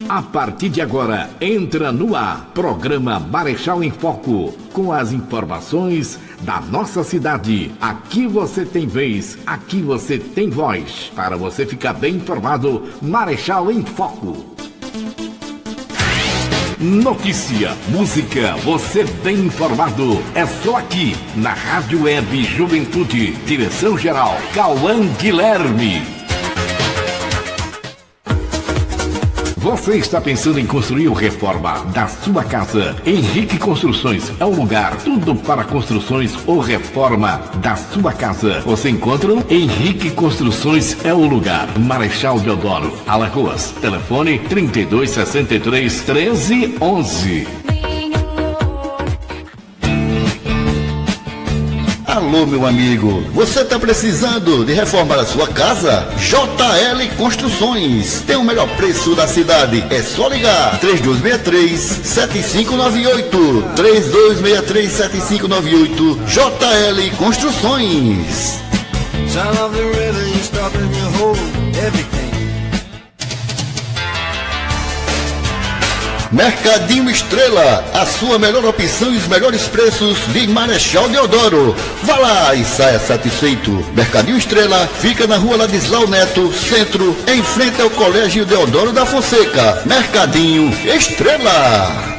A partir de agora, entra no ar, programa Marechal em Foco, com as informações da nossa cidade. Aqui você tem vez, aqui você tem voz. Para você ficar bem informado, Marechal em Foco. Notícia, música, você bem informado. É só aqui, na Rádio Web Juventude. Direção-geral, Cauã Guilherme. Você está pensando em construir ou reforma da sua casa? Henrique Construções é o lugar. Tudo para construções ou reforma da sua casa. Você encontra Henrique Construções é o lugar. Marechal Deodoro, Alagoas. Telefone 3263 1311. Alô, meu amigo, você está precisando de reformar a sua casa? JL Construções tem o melhor preço da cidade. É só ligar 3263-7598 3263-7598 JL Construções. Mercadinho Estrela, a sua melhor opção e os melhores preços de Marechal Deodoro. Vá lá e saia satisfeito. Mercadinho Estrela fica na rua Ladislau Neto, centro, em frente ao Colégio Deodoro da Fonseca. Mercadinho Estrela.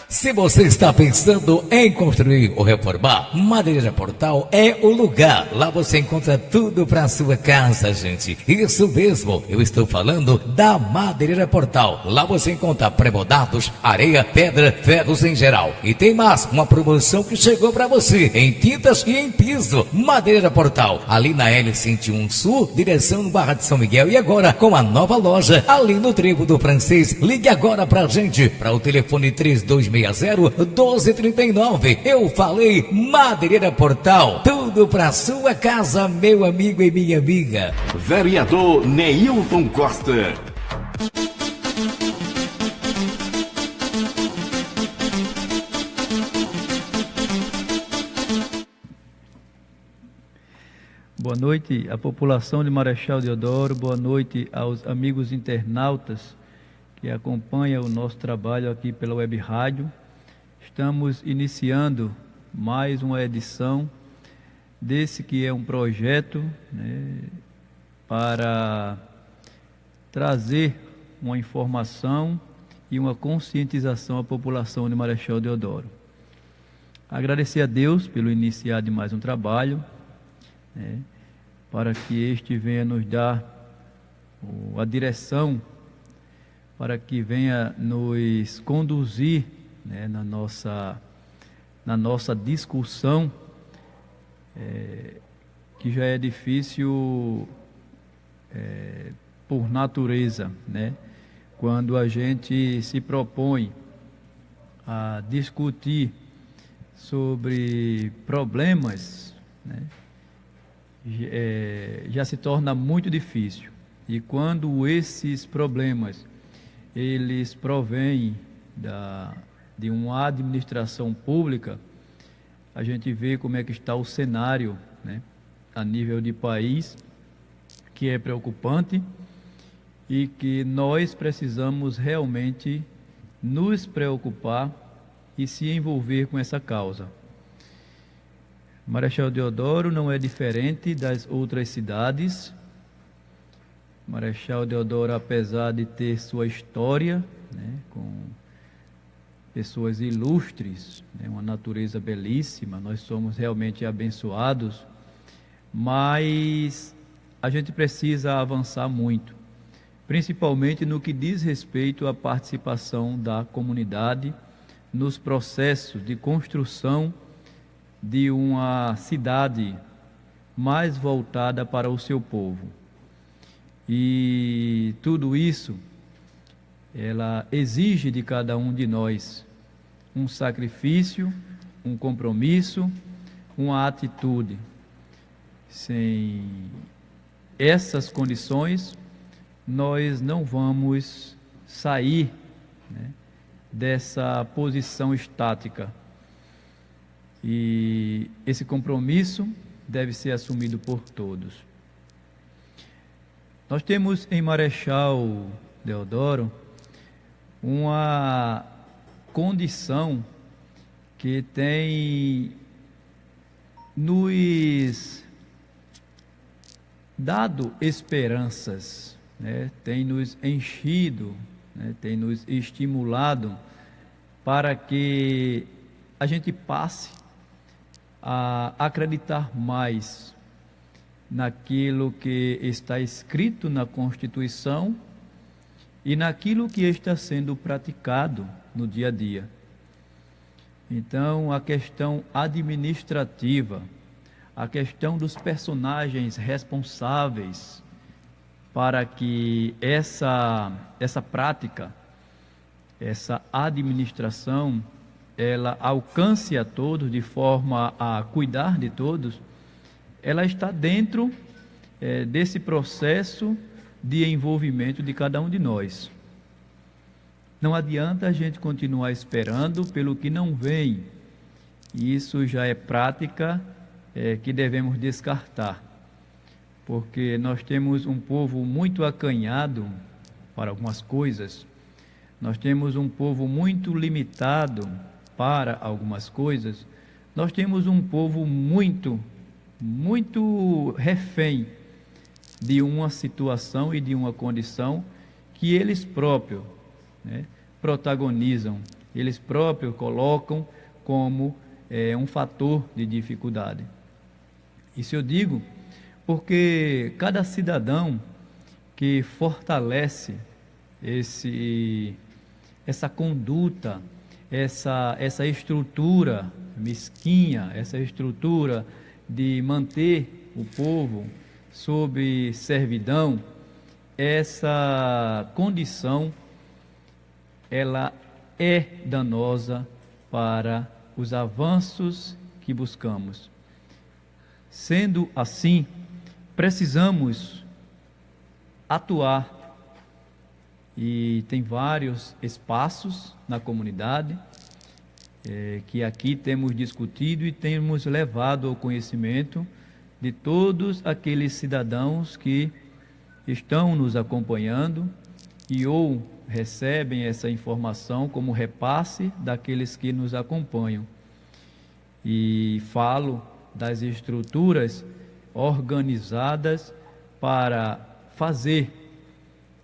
Se você está pensando em construir ou reformar, Madeireira Portal é o lugar. Lá você encontra tudo para a sua casa, gente. Isso mesmo, eu estou falando da Madeireira Portal. Lá você encontra pré-moldados, areia, pedra, ferros em geral. E tem mais, uma promoção que chegou para você, em tintas e em piso. Madeireira Portal, ali na L101 Sul, direção Barra de São Miguel. E agora, com a nova loja, ali no Trevo do Francês. Ligue agora pra gente, para o telefone 3260 1239. Eu falei Madeireira Portal, tudo pra sua casa, meu amigo e minha amiga. Vereador Neilton Costa. Boa noite à população de Marechal Deodoro, boa noite aos amigos internautas que acompanham o nosso trabalho aqui pela Web Rádio. Estamos iniciando mais uma edição desse que é um projeto, né, para trazer uma informação e uma conscientização à população de Marechal Deodoro. Agradecer a Deus pelo iniciar de mais um trabalho, né, para que este venha nos dar a direção, para que venha nos conduzir, né, na nossa discussão, que já é difícil por natureza, né? Quando a gente se propõe a discutir sobre problemas, né, já se torna muito difícil. E quando esses problemas eles provêm de uma administração pública, a gente vê como é que está o cenário, né, a nível de país, que é preocupante e que nós precisamos realmente nos preocupar e se envolver com essa causa. Marechal Deodoro não é diferente das outras cidades. Marechal Deodoro, apesar de ter sua história, né, com pessoas ilustres, né, uma natureza belíssima, nós somos realmente abençoados, mas a gente precisa avançar muito, principalmente no que diz respeito à participação da comunidade nos processos de construção de uma cidade mais voltada para o seu povo. E tudo isso, ela exige de cada um de nós um sacrifício, um compromisso, uma atitude. Sem essas condições, nós não vamos sair, né, dessa posição estática. E esse compromisso deve ser assumido por todos. Nós temos em Marechal Deodoro uma condição que tem nos dado esperanças, né? Tem nos enchido, né? Tem nos estimulado para que a gente passe a acreditar mais naquilo que está escrito na Constituição e naquilo que está sendo praticado no dia a dia. Então, a questão administrativa, a questão dos personagens responsáveis para que essa prática, essa administração, ela alcance a todos de forma a cuidar de todos, ela está dentro desse processo de envolvimento de cada um de nós. Não adianta a gente continuar esperando pelo que não vem. Isso já é prática que devemos descartar, porque nós temos um povo muito acanhado para algumas coisas, nós temos um povo muito limitado para algumas coisas, nós temos um povo muito refém de uma situação e de uma condição que eles próprios, né, protagonizam, eles próprios colocam como um fator de dificuldade. Isso eu digo porque cada cidadão que fortalece essa conduta, essa estrutura mesquinha, essa estrutura de manter o povo sob servidão, essa condição, ela é danosa para os avanços que buscamos. Sendo assim, precisamos atuar, e tem vários espaços na comunidade que aqui temos discutido e temos levado ao conhecimento de todos aqueles cidadãos que estão nos acompanhando e ou recebem essa informação como repasse daqueles que nos acompanham. E falo das estruturas organizadas para fazer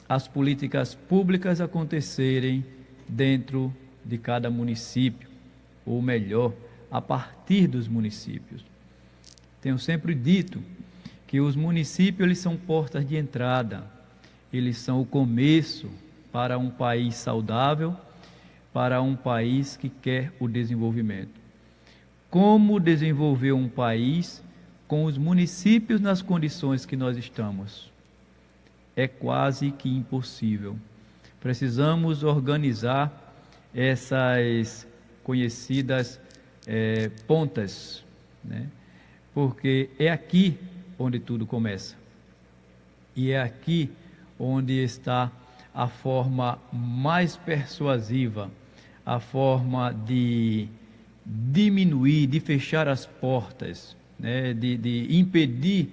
as políticas públicas acontecerem dentro de cada município, ou melhor, a partir dos municípios. Tenho sempre dito que os municípios eles são portas de entrada, eles são o começo para um país saudável, para um país que quer o desenvolvimento. Como desenvolver um país com os municípios nas condições que nós estamos? É quase que impossível. Precisamos organizar essas conhecidas pontas, né? Porque é aqui onde tudo começa. E é aqui onde está a forma mais persuasiva, a forma de diminuir, de fechar as portas, né, de impedir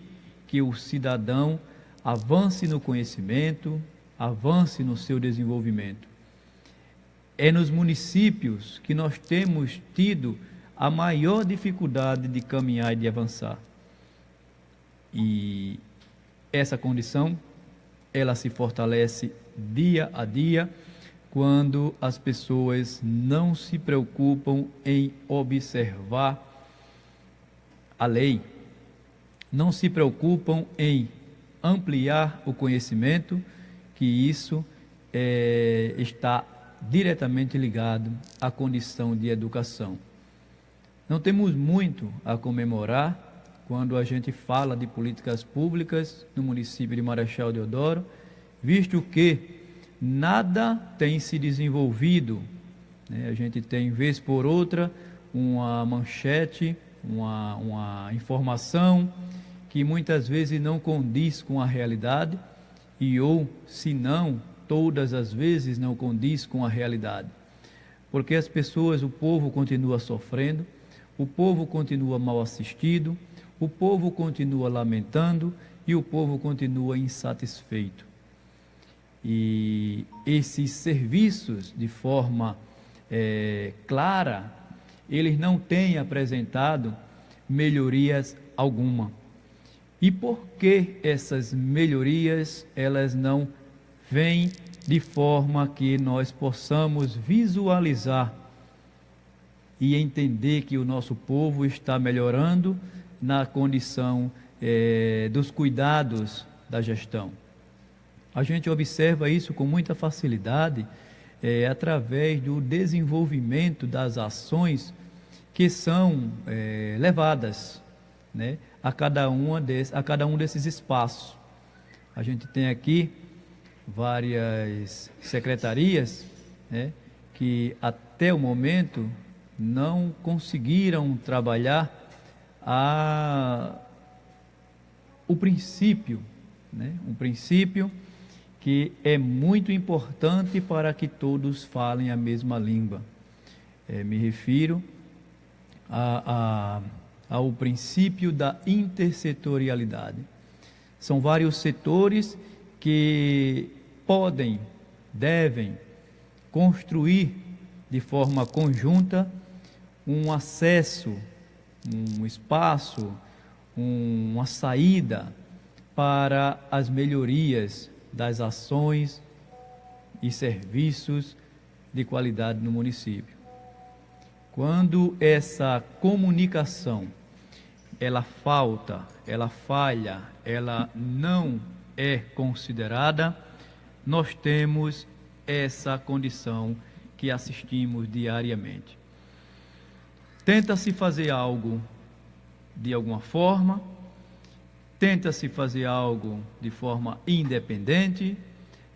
que o cidadão avance no conhecimento, avance no seu desenvolvimento. É nos municípios que nós temos tido a maior dificuldade de caminhar e de avançar. E essa condição, ela se fortalece dia a dia, quando as pessoas não se preocupam em observar a lei, não se preocupam em ampliar o conhecimento, que isso está diretamente ligado à condição de educação. Não temos muito a comemorar quando a gente fala de políticas públicas no município de Marechal Deodoro, visto que nada tem se desenvolvido, né? A gente tem, vez por outra, uma manchete, uma informação que muitas vezes não condiz com a realidade, ou, se não, todas as vezes não condiz com a realidade. Porque as pessoas, o povo continua sofrendo, o povo continua mal assistido, o povo continua lamentando e o povo continua insatisfeito. E esses serviços, de forma clara, eles não têm apresentado melhorias alguma. E por que essas melhorias, elas não vêm de forma que nós possamos visualizar e entender que o nosso povo está melhorando na condição dos cuidados da gestão? A gente observa isso com muita facilidade através do desenvolvimento das ações que são levadas, né, a cada um desses espaços. A gente tem aqui várias secretarias, né, que até o momento não conseguiram trabalhar o princípio, né, um princípio que é muito importante para que todos falem a mesma língua. Me refiro ao princípio da intersetorialidade. São vários setores que podem, devem construir de forma conjunta um acesso, um espaço, uma saída para as melhorias das ações e serviços de qualidade no município. Quando essa comunicação ela falta, ela falha, ela não é considerada, nós temos essa condição que assistimos diariamente. Tenta-se fazer algo de alguma forma, tenta-se fazer algo de forma independente,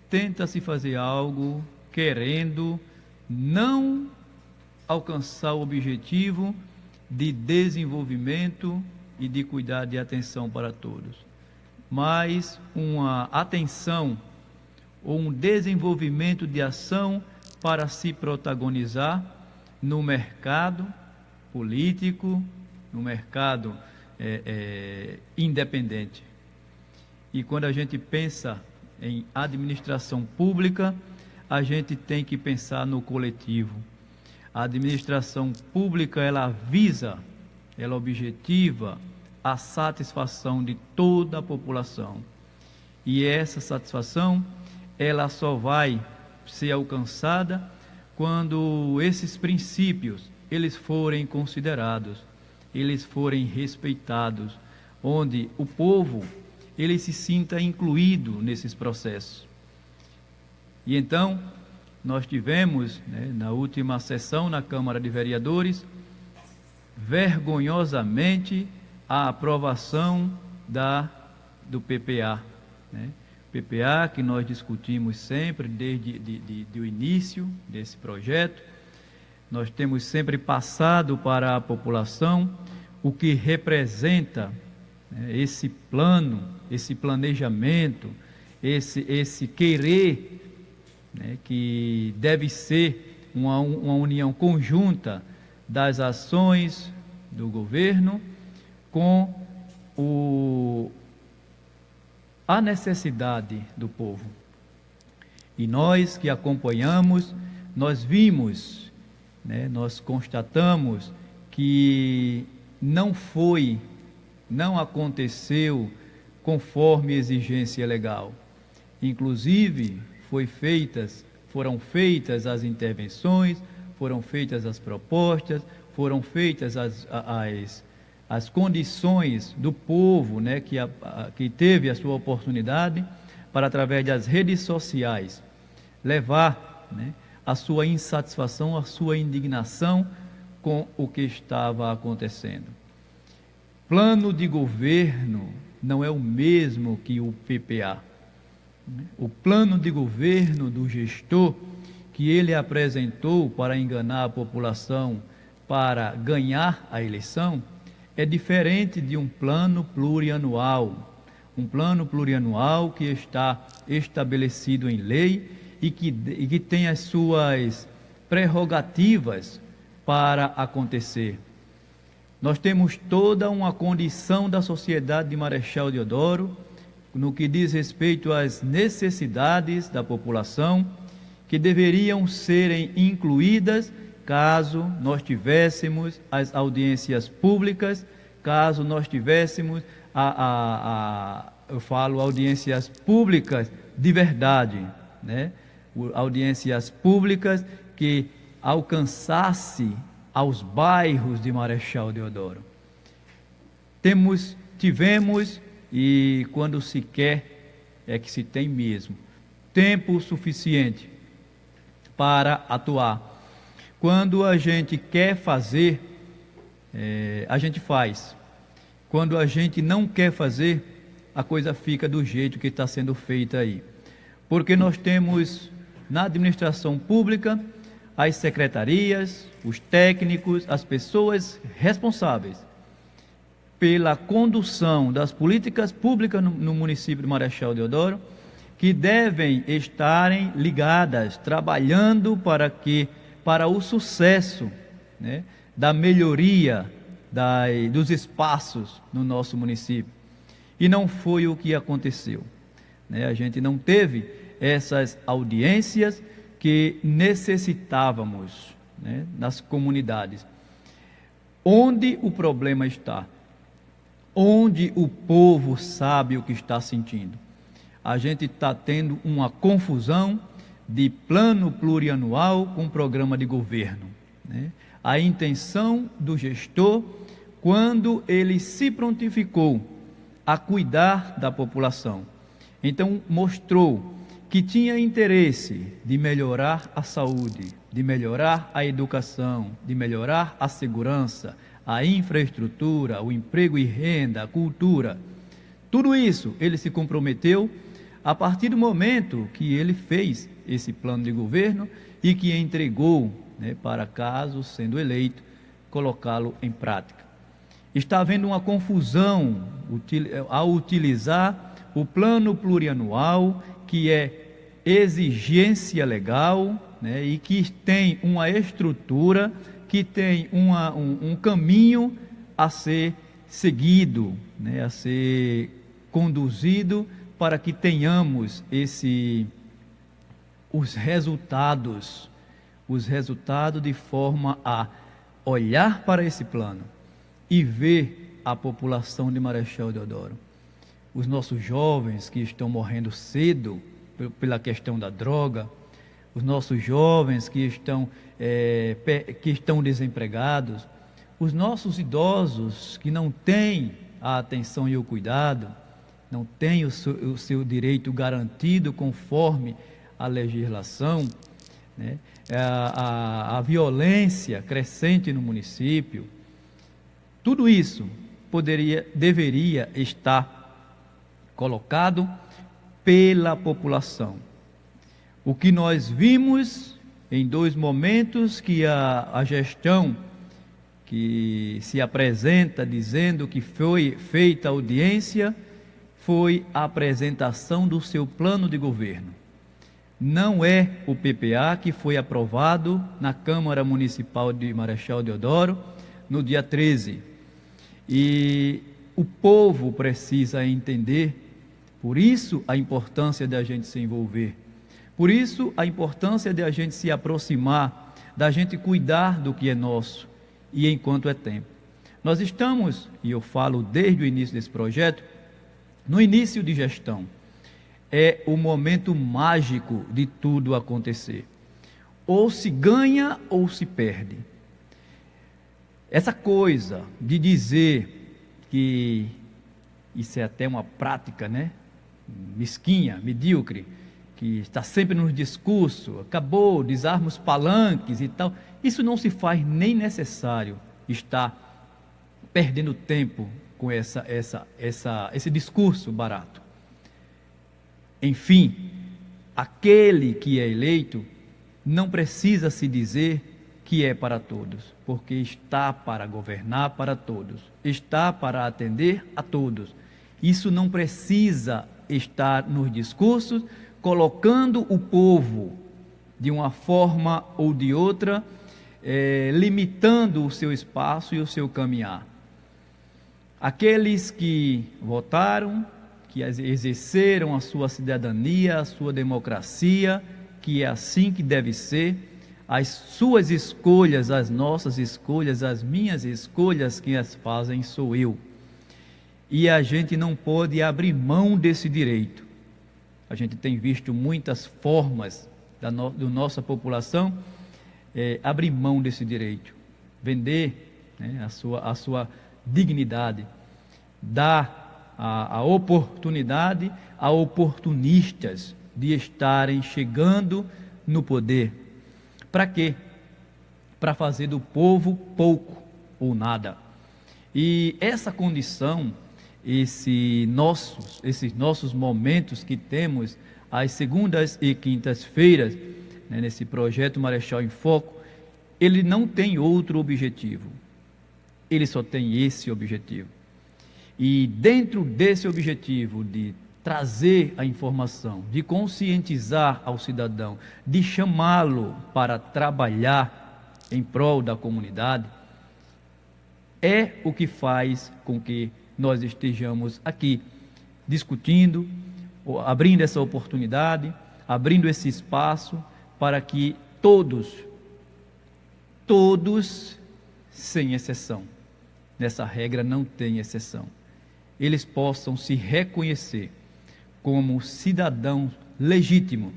tenta-se fazer algo querendo não alcançar o objetivo de desenvolvimento e de cuidado e atenção para todos, mas uma atenção ou um desenvolvimento de ação para se protagonizar no mercado político, no mercado independente. E quando a gente pensa em administração pública, a gente tem que pensar no coletivo. A administração pública, ela visa, ela objetiva a satisfação de toda a população. E essa satisfação, ela só vai ser alcançada quando esses princípios, eles forem considerados, eles forem respeitados, onde o povo, ele se sinta incluído nesses processos. E então, nós tivemos, na última sessão na Câmara de Vereadores, vergonhosamente, a aprovação do PPA. PPA que nós discutimos sempre desde o início desse projeto. Nós temos sempre passado para a população o que representa esse plano, esse planejamento, esse querer, que deve ser uma união conjunta das ações do governo com a necessidade do povo. E nós que acompanhamos, nós vimos, nós constatamos que não aconteceu conforme exigência legal. Inclusive, foram feitas as intervenções, foram feitas as propostas, foram feitas as condições do povo, que teve a sua oportunidade para, através das redes sociais, levar a sua insatisfação, a sua indignação com o que estava acontecendo. Plano de governo não é o mesmo que o PPA. O plano de governo do gestor que ele apresentou para enganar a população, para ganhar a eleição, é diferente de um plano plurianual. Um plano plurianual que está estabelecido em lei e que tem as suas prerrogativas para acontecer. Nós temos toda uma condição da sociedade de Marechal Deodoro no que diz respeito às necessidades da população, que deveriam serem incluídas caso nós tivéssemos as audiências públicas, caso nós tivéssemos eu falo audiências públicas de verdade, né? Audiências públicas que alcançasse aos bairros de Marechal Deodoro. Tivemos, e quando se quer, é que se tem mesmo, tempo suficiente para atuar. Quando a gente quer fazer, a gente faz. Quando a gente não quer fazer, a coisa fica do jeito que está sendo feita aí. Porque nós temos na administração pública as secretarias, os técnicos, as pessoas responsáveis pela condução das políticas públicas no município de Marechal Deodoro, que devem estarem ligadas, trabalhando para o sucesso, né, da melhoria dos espaços no nosso município. E não foi o que aconteceu, né? A gente não teve essas audiências que necessitávamos, né, nas comunidades. Onde o problema está? Onde o povo sabe o que está sentindo? A gente está tendo uma confusão de plano plurianual com programa de governo, né? A intenção do gestor, quando ele se prontificou a cuidar da população, então mostrou que tinha interesse de melhorar a saúde, de melhorar a educação, de melhorar a segurança, a infraestrutura, o emprego e renda, a cultura. Tudo isso ele se comprometeu a partir do momento que ele fez esse plano de governo e que entregou, né, para caso, sendo eleito, colocá-lo em prática. Está havendo uma confusão ao utilizar o plano plurianual, que é exigência legal, né, e que tem uma estrutura, que tem um caminho a ser seguido, né, a ser conduzido, para que tenhamos os resultados de forma a olhar para esse plano e ver a população de Marechal Deodoro. Os nossos jovens que estão morrendo cedo pela questão da droga, os nossos jovens que estão desempregados, os nossos idosos que não têm a atenção e o cuidado, não têm o seu direito garantido conforme a legislação, né? A violência crescente no município, tudo isso deveria estar colocado pela população. O que nós vimos em 2 momentos que a gestão que se apresenta dizendo que foi feita audiência, foi a apresentação do seu plano de governo. Não é o PPA que foi aprovado na Câmara Municipal de Marechal Deodoro no dia 13. E o povo precisa entender, por isso a importância de a gente se envolver, por isso a importância de a gente se aproximar, da gente cuidar do que é nosso e enquanto é tempo. Nós estamos, e eu falo desde o início desse projeto, no início de gestão. É o momento mágico de tudo acontecer. Ou se ganha ou se perde. Essa coisa de dizer que isso é até uma prática, né, mesquinha, medíocre, que está sempre nos discursos, acabou, desarma os palanques e tal, isso não se faz nem necessário estar perdendo tempo com esse discurso barato. Enfim, aquele que é eleito não precisa se dizer que é para todos, porque está para governar para todos, está para atender a todos. Isso não precisa estar nos discursos, colocando o povo de uma forma ou de outra, limitando o seu espaço e o seu caminhar. Aqueles que votaram, que exerceram a sua cidadania, a sua democracia, que é assim que deve ser. As suas escolhas, as nossas escolhas, as minhas escolhas, quem as fazem sou eu. E a gente não pode abrir mão desse direito. A gente tem visto muitas formas da nossa população abrir mão desse direito, vender, né, a sua dignidade, dar a oportunidade a oportunistas de estarem chegando no poder. Para quê? Para fazer do povo pouco ou nada. E essa condição, esses nossos momentos que temos às segundas e quintas-feiras, né, nesse projeto Marechal em Foco, ele não tem outro objetivo. Ele só tem esse objetivo. E dentro desse objetivo de trazer a informação, de conscientizar ao cidadão, de chamá-lo para trabalhar em prol da comunidade, é o que faz com que nós estejamos aqui discutindo, abrindo essa oportunidade, abrindo esse espaço para que todos, sem exceção, nessa regra não tem exceção, eles possam se reconhecer como cidadão legítimo,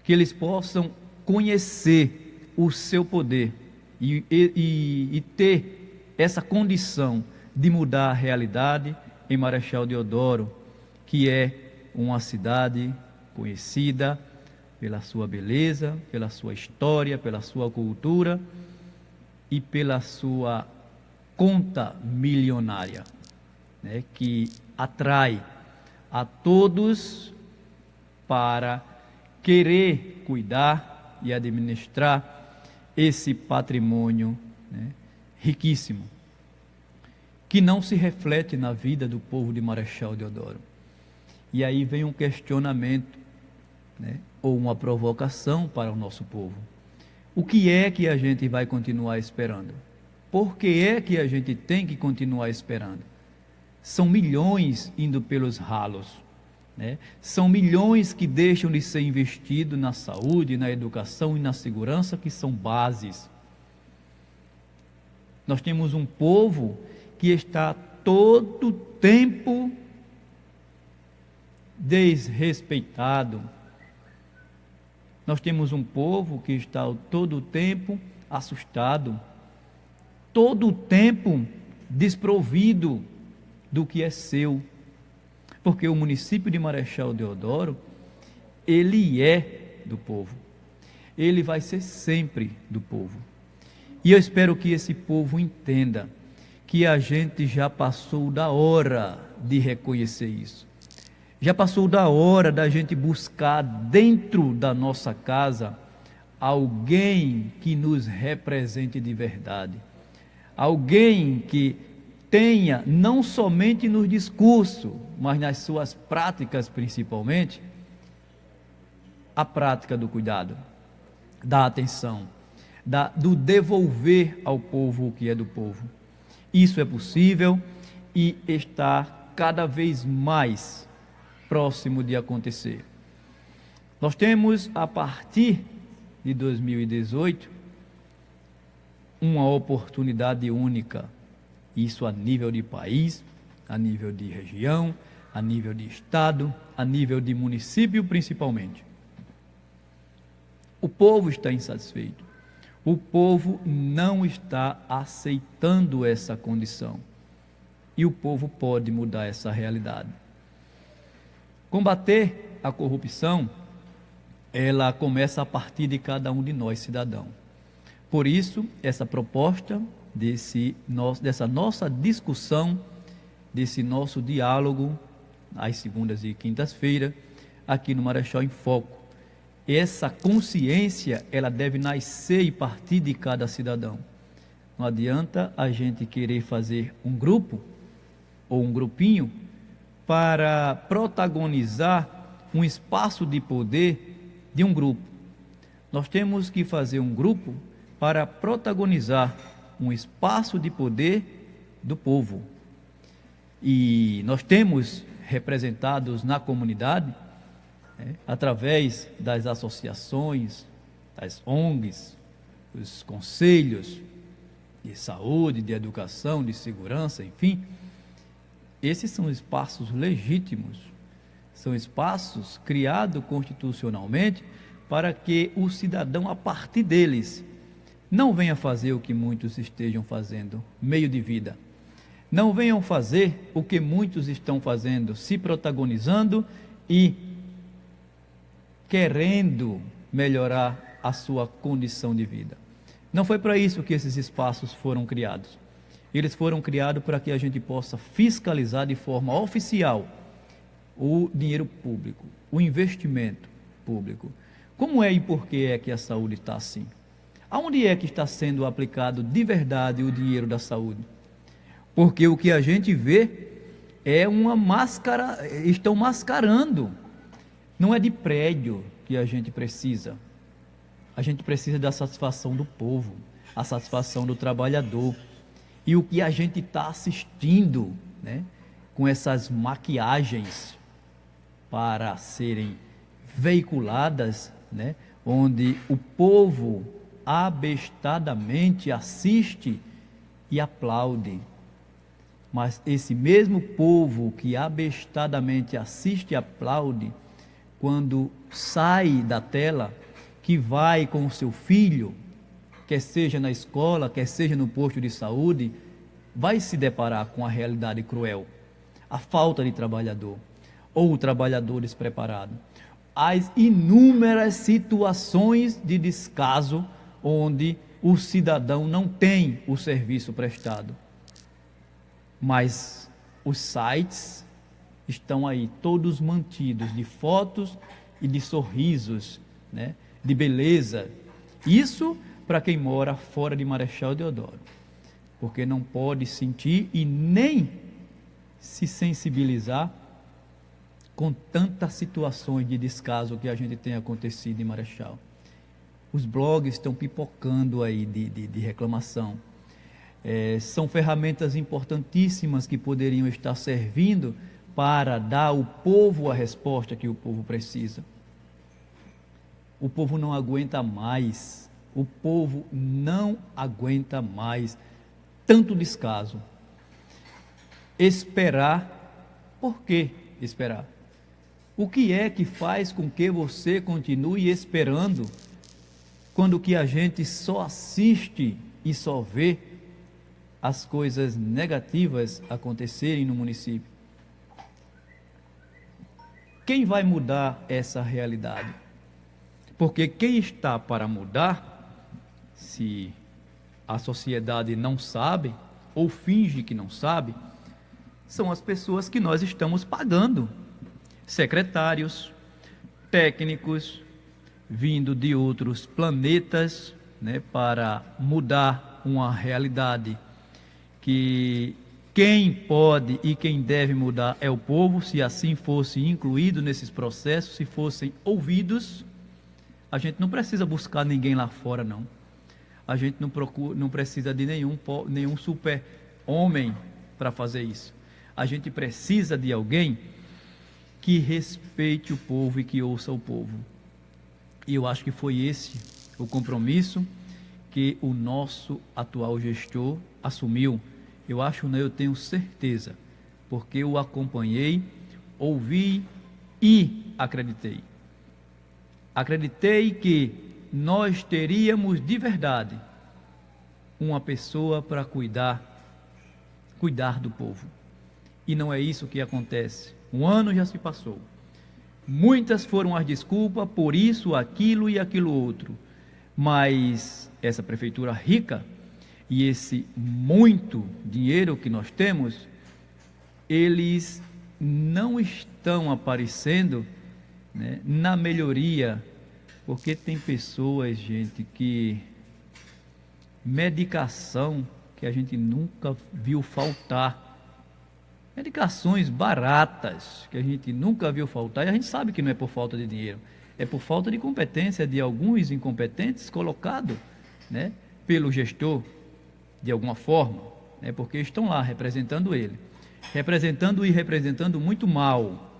que eles possam conhecer o seu poder e ter essa condição de mudar a realidade em Marechal Deodoro, que é uma cidade conhecida pela sua beleza, pela sua história, pela sua cultura e pela sua conta milionária, né, que atrai a todos para querer cuidar e administrar esse patrimônio, né, riquíssimo, que não se reflete na vida do povo de Marechal Deodoro. E aí vem um questionamento, né, ou uma provocação para o nosso povo. O que é que a gente vai continuar esperando? Por que é que a gente tem que continuar esperando? São milhões indo pelos ralos, né? São milhões que deixam de ser investidos na saúde, na educação e na segurança, que são bases. Nós temos um povo que está todo tempo desrespeitado. Nós temos um povo que está todo o tempo assustado, todo o tempo desprovido do que é seu, porque o município de Marechal Deodoro, ele é do povo, ele vai ser sempre do povo, e eu espero que esse povo entenda que a gente já passou da hora de reconhecer isso, já passou da hora da gente buscar dentro da nossa casa alguém que nos represente de verdade, alguém que tenha, não somente no discurso, mas nas suas práticas principalmente, a prática do cuidado, da atenção, do devolver ao povo o que é do povo. Isso é possível e está cada vez mais próximo de acontecer. Nós temos, a partir de 2018, uma oportunidade única, isso a nível de país, a nível de região, a nível de estado, a nível de município principalmente. O povo está insatisfeito, o povo não está aceitando essa condição e o povo pode mudar essa realidade. Combater a corrupção, ela começa a partir de cada um de nós, cidadão. Por isso, essa proposta dessa nossa discussão, desse nosso diálogo, às segundas e quintas-feiras, aqui no Marechal em Foco. Essa consciência, ela deve nascer e partir de cada cidadão. Não adianta a gente querer fazer um grupo, ou um grupinho, para protagonizar um espaço de poder de um grupo. Nós temos que fazer um grupo para protagonizar um espaço de poder do povo. E nós temos representados na comunidade, através das associações, das ONGs, dos conselhos de saúde, de educação, de segurança, enfim, esses são espaços legítimos, são espaços criados constitucionalmente para que o cidadão, a partir deles, não venha fazer o que muitos estejam fazendo, meio de vida. Não venham fazer o que muitos estão fazendo, se protagonizando e querendo melhorar a sua condição de vida. Não foi para isso que esses espaços foram criados. Eles foram criados para que a gente possa fiscalizar de forma oficial o dinheiro público, o investimento público. Como é e por que é que a saúde está assim? Aonde é que está sendo aplicado de verdade o dinheiro da saúde? Porque o que a gente vê é uma máscara, estão mascarando. Não é de prédio que a gente precisa. A gente precisa da satisfação do povo, a satisfação do trabalhador. E o que a gente está assistindo, né, com essas maquiagens para serem veiculadas, né, onde o povo abestadamente assiste e aplaude. Mas esse mesmo povo que abestadamente assiste e aplaude, quando sai da tela, que vai com o seu filho, quer seja na escola, quer seja no posto de saúde, vai se deparar com a realidade cruel, a falta de trabalhador, ou o trabalhador despreparado. As inúmeras situações de descaso onde o cidadão não tem o serviço prestado. Mas os sites estão aí todos mantidos de fotos e de sorrisos, né, de beleza. Isso para quem mora fora de Marechal Deodoro, porque não pode sentir e nem se sensibilizar com tantas situações de descaso que a gente tem acontecido em Marechal. Os blogs estão pipocando aí de reclamação. São ferramentas importantíssimas que poderiam estar servindo para dar ao povo a resposta que o povo precisa. O povo não aguenta mais. O povo não aguenta mais tanto descaso. Esperar. Por que esperar? O que é que faz com que você continue esperando quando que a gente só assiste e só vê as coisas negativas acontecerem no município? Quem vai mudar essa realidade? Porque quem está para mudar, se a sociedade não sabe ou finge que não sabe, são as pessoas que nós estamos pagando. Secretários, técnicos, vindo de outros planetas, né, para mudar uma realidade que quem pode e quem deve mudar é o povo. Se assim fosse incluído nesses processos, se fossem ouvidos, a gente não precisa buscar ninguém lá fora, não. A gente não precisa de nenhum super-homem para fazer isso. A gente precisa de alguém que respeite o povo e que ouça o povo. E eu acho que foi esse o compromisso que o nosso atual gestor assumiu. Eu acho, não, eu tenho certeza, porque eu acompanhei, ouvi e acreditei. Acreditei que nós teríamos de verdade uma pessoa para cuidar do povo. E não é isso que acontece. Um ano já se passou. Muitas foram as desculpas por isso, aquilo e aquilo outro. Mas essa prefeitura rica e esse muito dinheiro que nós temos, eles não estão aparecendo, né, na melhoria, porque tem pessoas, gente, que medicação que a gente nunca viu faltar, medicações baratas que a gente nunca viu faltar, e a gente sabe que não é por falta de dinheiro, é por falta de competência de alguns incompetentes colocados, né, pelo gestor, de alguma forma, né, porque estão lá representando ele. representando e representando muito mal,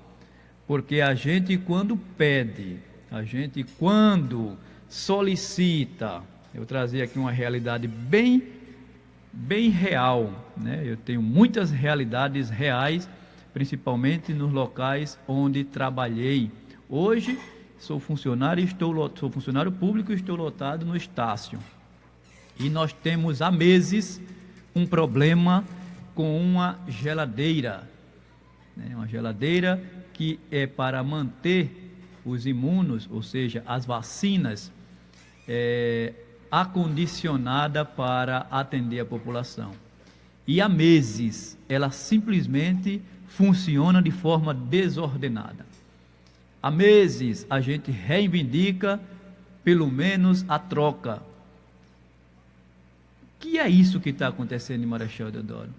porque a gente quando pede, a gente quando solicita, eu trazer aqui uma realidade bem real, né? Eu tenho muitas realidades reais, principalmente nos locais onde trabalhei. Hoje sou funcionário público e estou lotado no Estácio. E nós temos há meses um problema com uma geladeira, né? Uma geladeira que é para manter os imunos, ou seja, as vacinas, acondicionada para atender a população. E há meses ela simplesmente funciona de forma desordenada. Há meses a gente reivindica pelo menos a troca. Que é isso que está acontecendo em Marechal Deodoro?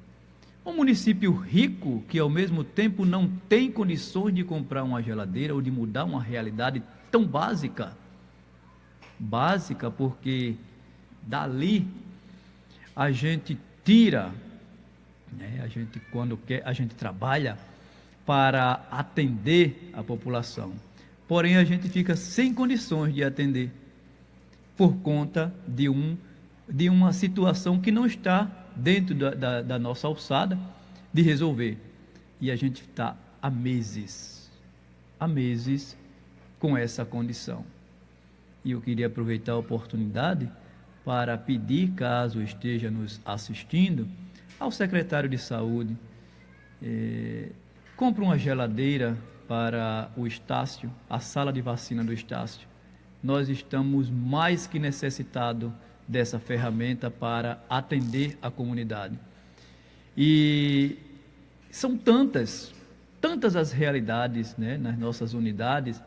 Um município rico que ao mesmo tempo não tem condições de comprar uma geladeira ou de mudar uma realidade tão básica. Básica porque dali a gente tira, né? A gente quando quer, a gente trabalha para atender a população. Porém a gente fica sem condições de atender por conta de uma situação que não está dentro da nossa alçada de resolver. E a gente está há meses com essa condição. E eu queria aproveitar a oportunidade para pedir, caso esteja nos assistindo, ao secretário de Saúde, compre uma geladeira para o Estácio, a sala de vacina do Estácio. Nós estamos mais que necessitados dessa ferramenta para atender a comunidade. E são tantas as realidades, né, nas nossas unidades.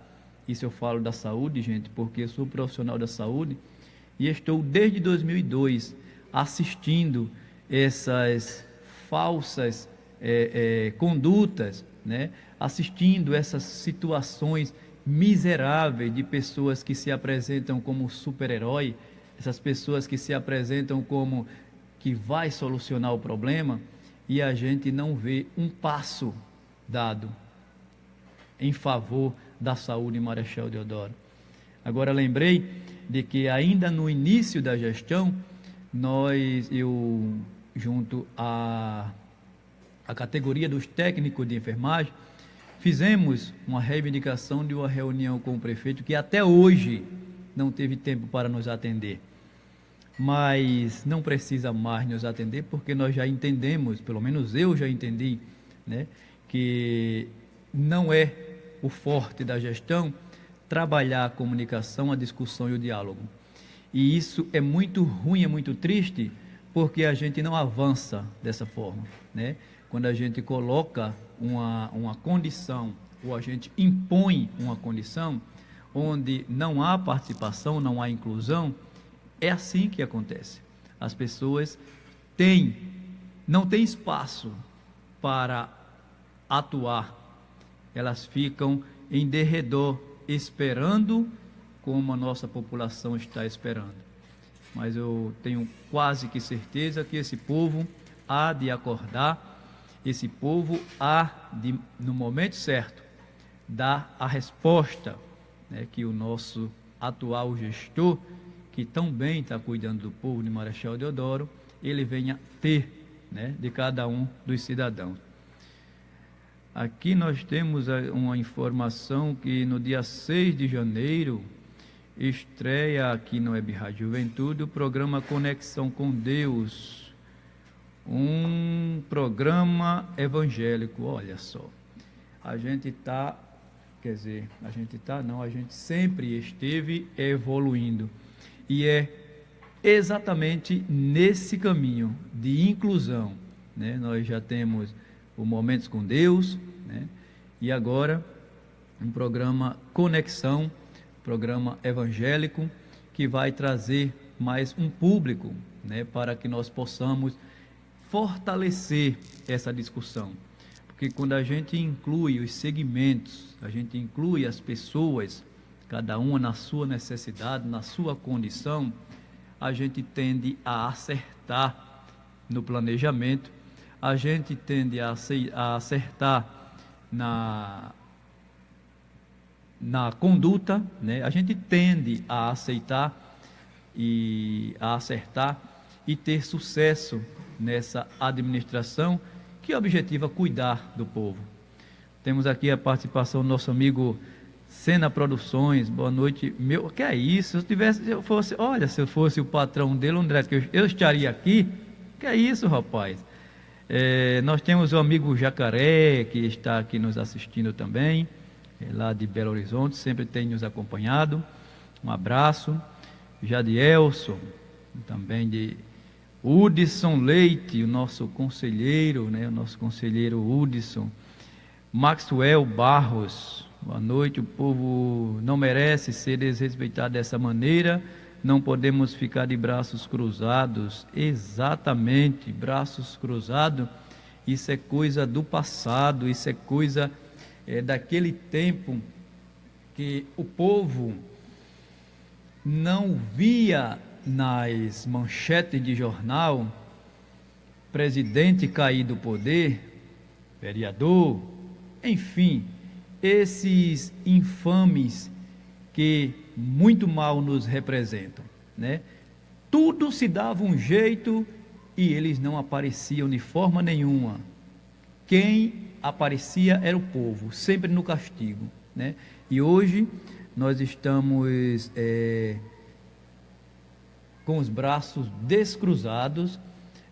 Isso eu falo da saúde, gente, porque eu sou profissional da saúde e estou desde 2002 assistindo essas falsas condutas, né, assistindo essas situações miseráveis de pessoas que se apresentam como super-herói, essas pessoas que se apresentam como que vai solucionar o problema, e a gente não vê um passo dado em favor da saúde em Marechal Deodoro. Agora lembrei de que ainda no início da gestão, eu junto à categoria dos técnicos de enfermagem, fizemos uma reivindicação de uma reunião com o prefeito que até hoje não teve tempo para nos atender. Mas não precisa mais nos atender, porque nós já entendemos, pelo menos eu já entendi, né, que não é o forte da gestão trabalhar a comunicação, a discussão e o diálogo. E isso é muito ruim, é muito triste, porque a gente não avança dessa forma, né? Quando a gente coloca uma condição, ou a gente impõe uma condição, onde não há participação, não há inclusão, é assim que acontece. As pessoas não têm espaço para atuar, elas ficam em derredor, esperando como a nossa população está esperando. Mas eu tenho quase que certeza que esse povo há de acordar, esse povo há de, no momento certo, dar a resposta, né, que o nosso atual gestor, que tão bem está cuidando do povo de Marechal Deodoro, ele venha ter, né, de cada um dos cidadãos. Aqui nós temos uma informação que no dia 6 de janeiro estreia aqui no Web Rádio Juventude o programa Conexão com Deus, um programa evangélico. Olha só, a gente sempre esteve evoluindo, e é exatamente nesse caminho de inclusão, né? Nós já temos o Momentos com Deus, né? E agora um programa Conexão, programa evangélico, que vai trazer mais um público, né, para que nós possamos fortalecer essa discussão. Porque quando a gente inclui os segmentos, a gente inclui as pessoas, cada uma na sua necessidade, na sua condição, a gente tende a acertar no planejamento, a gente tende a acertar na conduta, né? A gente tende a aceitar e a acertar e ter sucesso nessa administração que objetiva cuidar do povo. Temos aqui a participação do nosso amigo Sena Produções. Boa noite. Meu, que é isso? Se eu fosse o patrão dele, André, que eu estaria aqui. Que é isso, rapaz? Nós temos o amigo Jacaré, que está aqui nos assistindo também, lá de Belo Horizonte, sempre tem nos acompanhado. Um abraço. Jadielson, também de Hudson Leite, o nosso conselheiro, né? O nosso conselheiro Hudson. Maxwell Barros, boa noite. O povo não merece ser desrespeitado dessa maneira. Não podemos ficar de braços cruzados. Exatamente, braços cruzados. Isso é coisa do passado, isso é coisa daquele tempo que o povo não via nas manchetes de jornal presidente cair do poder, vereador, enfim, esses infames que muito mal nos representam, né? Tudo se dava um jeito e eles não apareciam de forma nenhuma. Quem aparecia era o povo, sempre no castigo, né? E hoje nós estamos com os braços descruzados.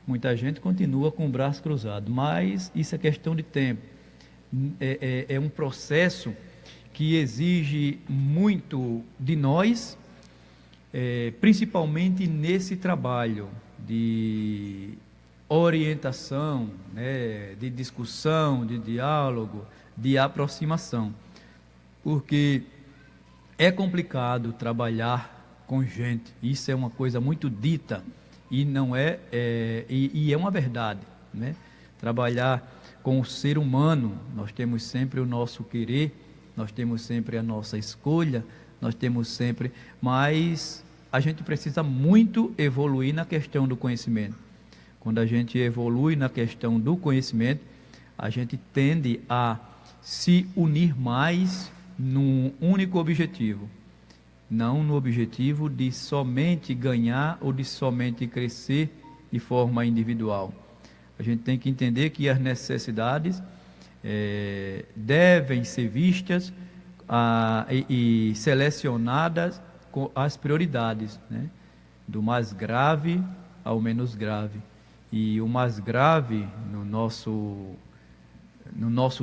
Muita gente continua com o braço cruzado, mas isso é questão de tempo. É um processo que exige muito de nós, principalmente nesse trabalho de orientação, né, de discussão, de diálogo, de aproximação, porque é complicado trabalhar com gente. Isso é uma coisa muito dita e não é uma verdade, né? Trabalhar com o ser humano, nós temos sempre o nosso querer, nós temos sempre a nossa escolha, nós temos sempre, mas a gente precisa muito evoluir na questão do conhecimento. Quando a gente evolui na questão do conhecimento, a gente tende a se unir mais num único objetivo, não no objetivo de somente ganhar ou de somente crescer de forma individual. A gente tem que entender que as necessidades devem ser vistas e selecionadas com as prioridades, né? Do mais grave ao menos grave. E o mais grave no nosso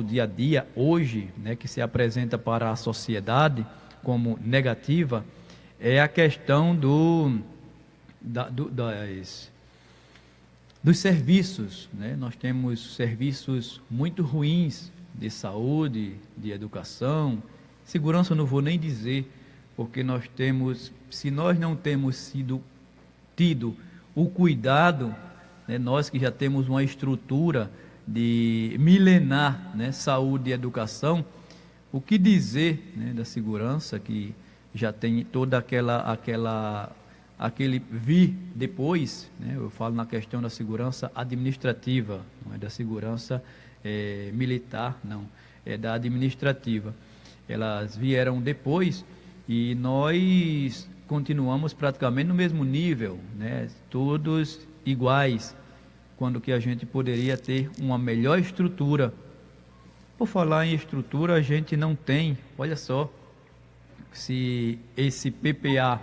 dia a dia hoje, né, que se apresenta para a sociedade como negativa, é a questão dos serviços, né? Nós temos serviços muito ruins de saúde, de educação, segurança eu não vou nem dizer, porque se nós não temos tido o cuidado, né, nós que já temos uma estrutura de milenar, né, saúde e educação, o que dizer, né, da segurança que já tem toda aquele vir depois, né? Eu falo na questão da segurança administrativa, não é da segurança militar, não, é da administrativa. Elas vieram depois e nós continuamos praticamente no mesmo nível, né? Todos iguais, quando que a gente poderia ter uma melhor estrutura. Por falar em estrutura, a gente não tem, olha só, se esse PPA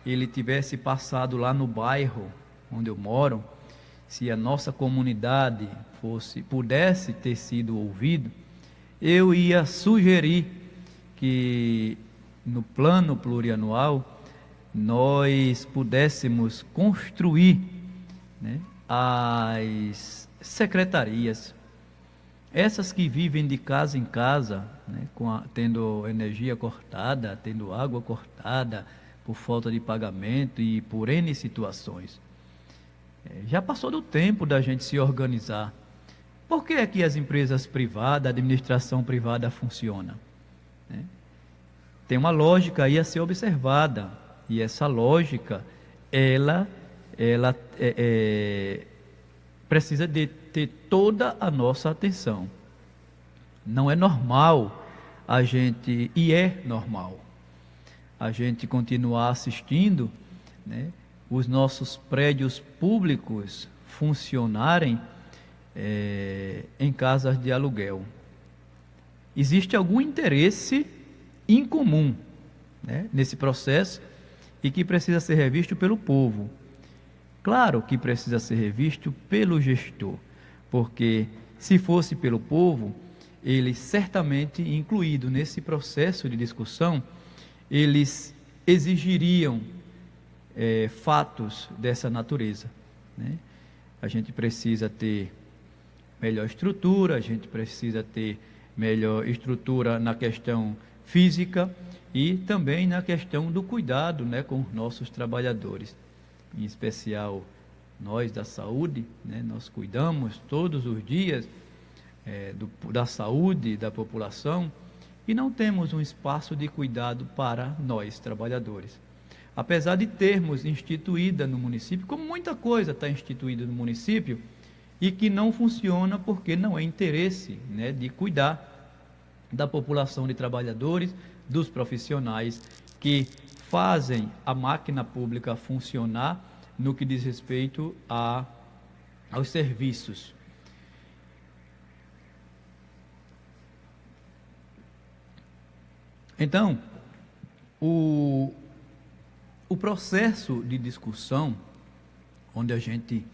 ele tivesse passado lá no bairro onde eu moro, se a nossa comunidade pudesse ter sido ouvido, eu ia sugerir que no plano plurianual nós pudéssemos construir, né, as secretarias, essas que vivem de casa em casa, né, tendo energia cortada, tendo água cortada, por falta de pagamento e por N situações. Já passou do tempo da gente se organizar. Por que é que as empresas privadas, a administração privada funciona? Tem uma lógica aí a ser observada, e essa lógica, ela precisa de ter toda a nossa atenção. Não é normal a gente, e é normal, a gente continuar assistindo, né, os nossos prédios públicos funcionarem em casas de aluguel. Existe algum interesse incomum, né, nesse processo e que precisa ser revisto pelo povo. Claro que precisa ser revisto pelo gestor, porque se fosse pelo povo, eles certamente, incluído nesse processo de discussão, eles exigiriam fatos dessa natureza, né? A gente precisa ter melhor estrutura, a gente precisa ter melhor estrutura na questão física e também na questão do cuidado, né, com os nossos trabalhadores. Em especial nós da saúde, né, nós cuidamos todos os dias da saúde da população e não temos um espaço de cuidado para nós trabalhadores. Apesar de termos instituída no município, como muita coisa está instituída no município, e que não funciona porque não é interesse, né, de cuidar da população de trabalhadores, dos profissionais que fazem a máquina pública funcionar no que diz respeito aos serviços. Então, o processo de discussão, onde a gente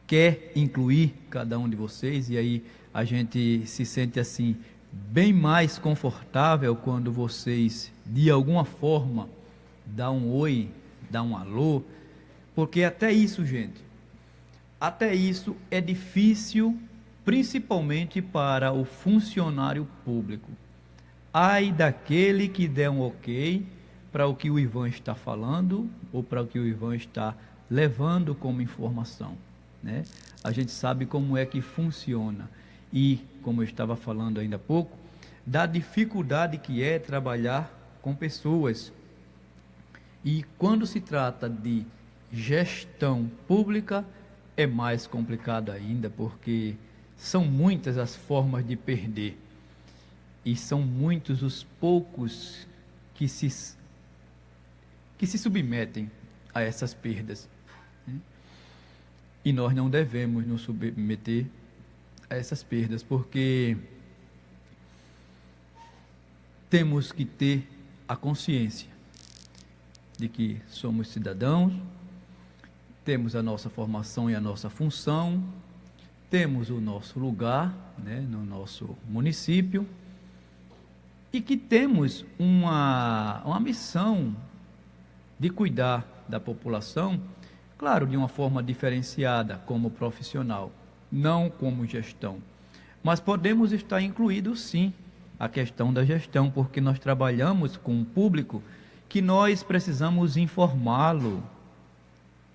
quer incluir cada um de vocês, e aí a gente se sente assim, bem mais confortável quando vocês, de alguma forma, dão um oi, dão um alô, porque até isso, gente, até isso é difícil, principalmente para o funcionário público. Ai daquele que der um ok para o que o Ivan está falando ou para o que o Ivan está levando como informação, né? A gente sabe como é que funciona e, como eu estava falando ainda há pouco, da dificuldade que é trabalhar com pessoas. E quando se trata de gestão pública, é mais complicado ainda, porque são muitas as formas de perder. E são muitos os poucos que se submetem a essas perdas, né? E nós não devemos nos submeter a essas perdas, porque temos que ter a consciência de que somos cidadãos, temos a nossa formação e a nossa função, temos o nosso lugar, né, no nosso município, e que temos uma missão de cuidar da população, claro, de uma forma diferenciada como profissional, não como gestão, mas podemos estar incluídos sim a questão da gestão, porque nós trabalhamos com um público que nós precisamos informá-lo,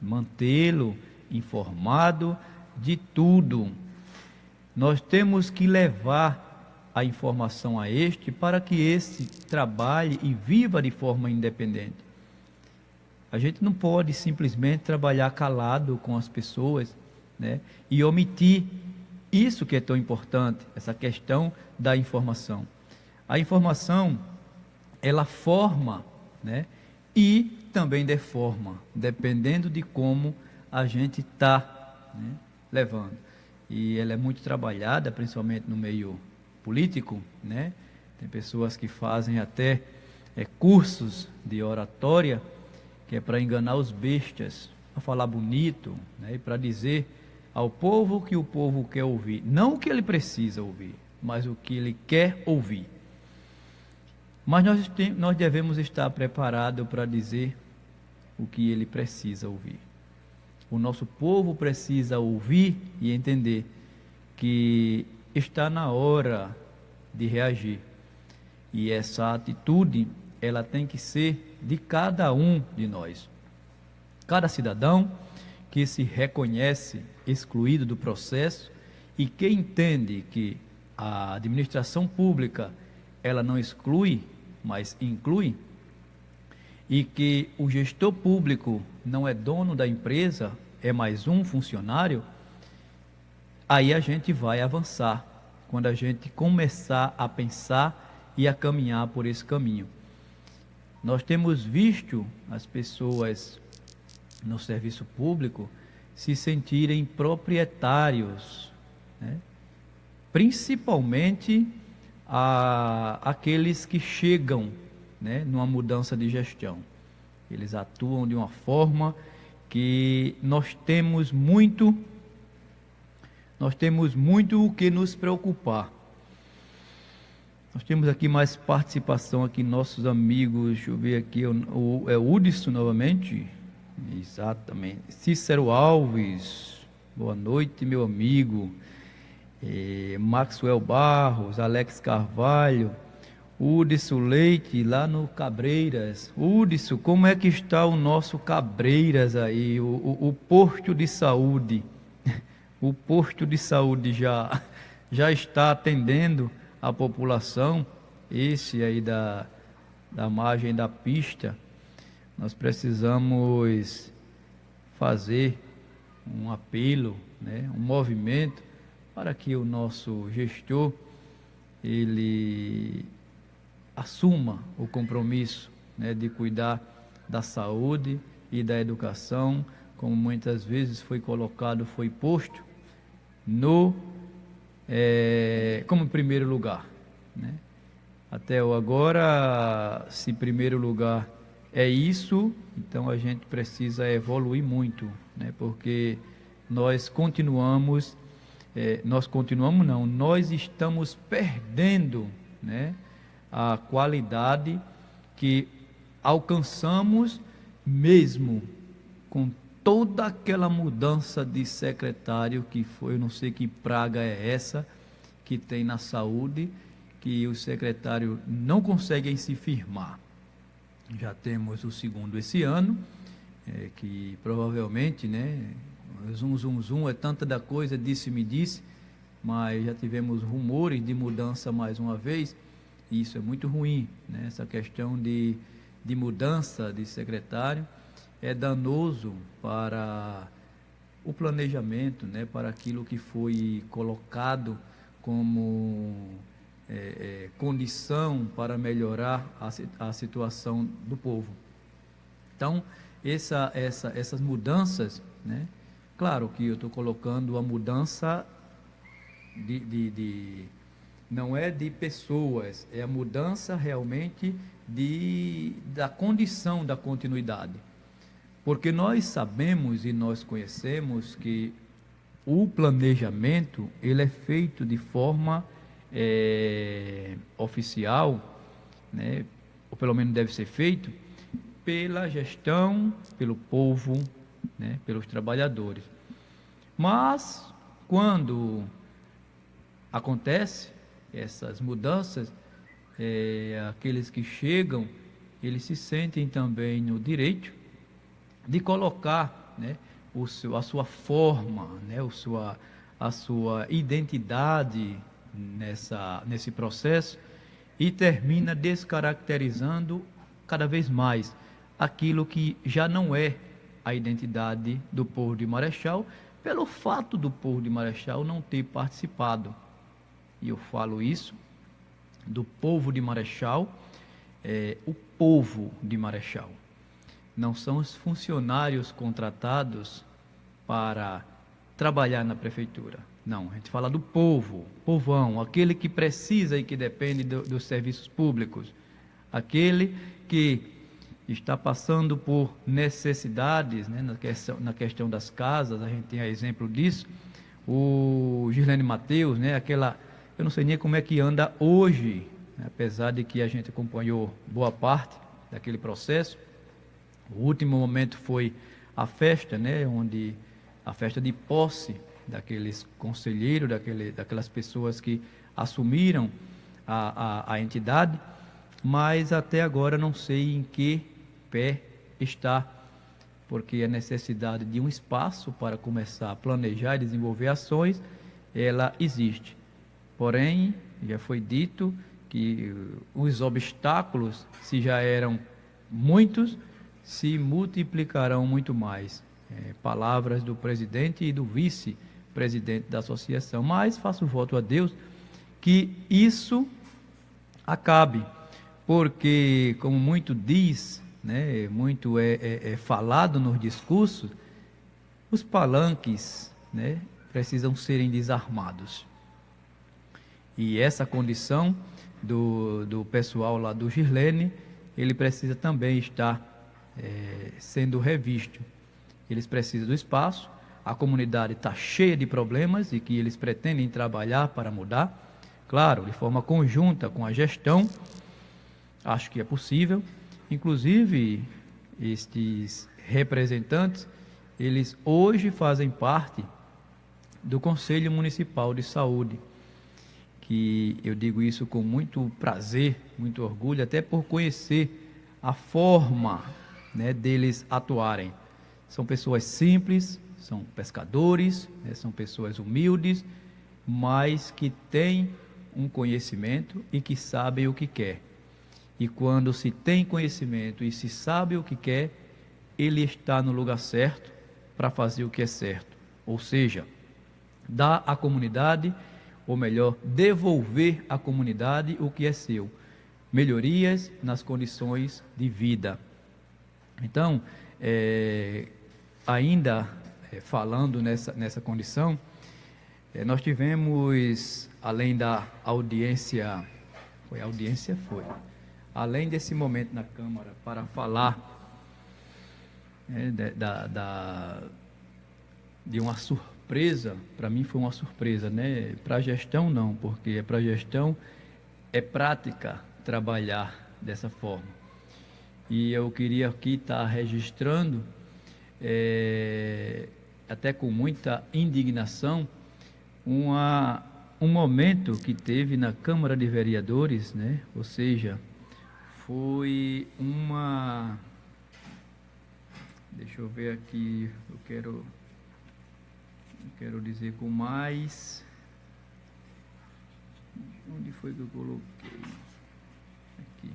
mantê-lo informado de tudo. Nós temos que levar a informação a este para que este trabalhe e viva de forma independente. A gente não pode simplesmente trabalhar calado com as pessoas, né, e omitir isso que é tão importante, essa questão da informação. A informação, ela forma, né, e também deforma, dependendo de como a gente está, né, levando. E ela é muito trabalhada, principalmente no meio político, né? Tem pessoas que fazem até cursos de oratória, que é para enganar os bestas, para falar bonito, né? E para dizer ao povo que o povo quer ouvir, não o que ele precisa ouvir, mas o que ele quer ouvir. Mas nós devemos estar preparados para dizer o que ele precisa ouvir. O nosso povo precisa ouvir e entender que está na hora de reagir. E essa atitude, ela tem que ser de cada um de nós. Cada cidadão que se reconhece excluído do processo e que entende que a administração pública, ela não exclui, mas inclui, e que o gestor público não é dono da empresa, é mais um funcionário, aí a gente vai avançar, quando a gente começar a pensar e a caminhar por esse caminho. Nós temos visto as pessoas no serviço público se sentirem proprietários, né? Principalmente aqueles que chegam, né, numa mudança de gestão. Eles atuam de uma forma que nós temos muito o que nos preocupar. Nós temos aqui mais participação aqui, nossos amigos, deixa eu ver aqui, é o Hudson novamente, exatamente, Cícero Alves, boa noite meu amigo, Maxwell Barros, Alex Carvalho, Hudson Leite, lá no Cabreiras. Hudson, como é que está o nosso Cabreiras aí, o posto de saúde? O posto de saúde já está atendendo a população, esse aí da margem da pista. Nós precisamos fazer um apelo, né, um movimento para que o nosso gestor ele assuma o compromisso, né, de cuidar da saúde e da educação, como muitas vezes foi colocado, foi posto como primeiro lugar, né? Até agora, se primeiro lugar é isso, então a gente precisa evoluir muito, né? Porque nós estamos perdendo, né, a qualidade que alcançamos mesmo com toda aquela mudança de secretário que foi, eu não sei que praga é essa que tem na saúde, que o secretário não consegue se firmar. Já temos o segundo esse ano, que provavelmente, né, zum, é tanta da coisa, disse-me disse, mas já tivemos rumores de mudança mais uma vez, e isso é muito ruim, né? Essa questão de mudança de secretário é danoso para o planejamento, né, para aquilo que foi colocado como condição para melhorar a situação do povo. Então, essas mudanças, né, claro que eu estou colocando a mudança não é de pessoas, é a mudança realmente da condição da continuidade. Porque nós sabemos e nós conhecemos que o planejamento ele é feito de forma oficial, né, ou pelo menos deve ser feito pela gestão, pelo povo, né, pelos trabalhadores. Mas quando acontece essas mudanças, aqueles que chegam, eles se sentem também no direito de colocar, né, a sua forma, né, a sua identidade nesse processo, e termina descaracterizando cada vez mais aquilo que já não é a identidade do povo de Marechal, pelo fato do povo de Marechal não ter participado. E eu falo isso do povo de Marechal, o povo de Marechal. Não são os funcionários contratados para trabalhar na prefeitura. Não, a gente fala do povo, povão, aquele que precisa e que depende dos serviços públicos, aquele que está passando por necessidades, né, na questão das casas. A gente tem exemplo disso, o Gislene Mateus, né, eu não sei nem como é que anda hoje, né, apesar de que a gente acompanhou boa parte daquele processo. O último momento foi a festa, né, a festa de posse daqueles conselheiros, daquelas pessoas que assumiram a entidade, mas até agora não sei em que pé está, porque a necessidade de um espaço para começar a planejar e desenvolver ações, ela existe. Porém, já foi dito que os obstáculos, se já eram muitos, se multiplicarão muito mais. Palavras do presidente e do vice presidente da associação, mas faço voto a Deus que isso acabe, porque, como muito diz, né, muito é falado nos discursos, os palanques, né, precisam serem desarmados. E essa condição do pessoal lá do Girlene, ele precisa também estar sendo revisto. Eles precisam do espaço, a comunidade está cheia de problemas e que eles pretendem trabalhar para mudar, claro, de forma conjunta com a gestão, acho que é possível. Inclusive, estes representantes, eles hoje fazem parte do Conselho Municipal de Saúde, que eu digo isso com muito prazer, muito orgulho, até por conhecer a forma, né, deles atuarem. São pessoas simples, são pescadores, né, são pessoas humildes, mas que têm um conhecimento e que sabem o que quer. E quando se tem conhecimento e se sabe o que quer, ele está no lugar certo para fazer o que é certo. Ou seja, dar à comunidade, ou melhor, devolver à comunidade o que é seu. Melhorias nas condições de vida. Então, ainda falando nessa condição, nós tivemos, além da audiência, além desse momento na Câmara para falar de uma surpresa, para mim foi uma surpresa, né? Para a gestão não, porque para a gestão é prática trabalhar dessa forma. E eu queria aqui estar registrando, até com muita indignação, um momento que teve na Câmara de Vereadores, né? Ou seja, foi uma... Deixa eu ver aqui, eu quero dizer com mais... Onde foi que eu coloquei? Aqui.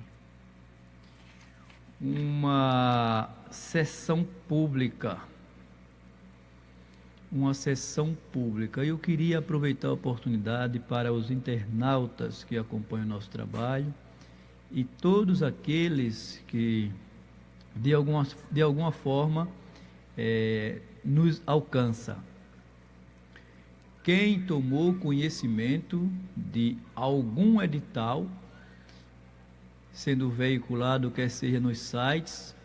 Uma sessão pública. Uma sessão pública. Eu queria aproveitar a oportunidade para os internautas que acompanham o nosso trabalho e todos aqueles que de alguma forma nos alcança. Quem tomou conhecimento de algum edital sendo veiculado, quer seja nos sites,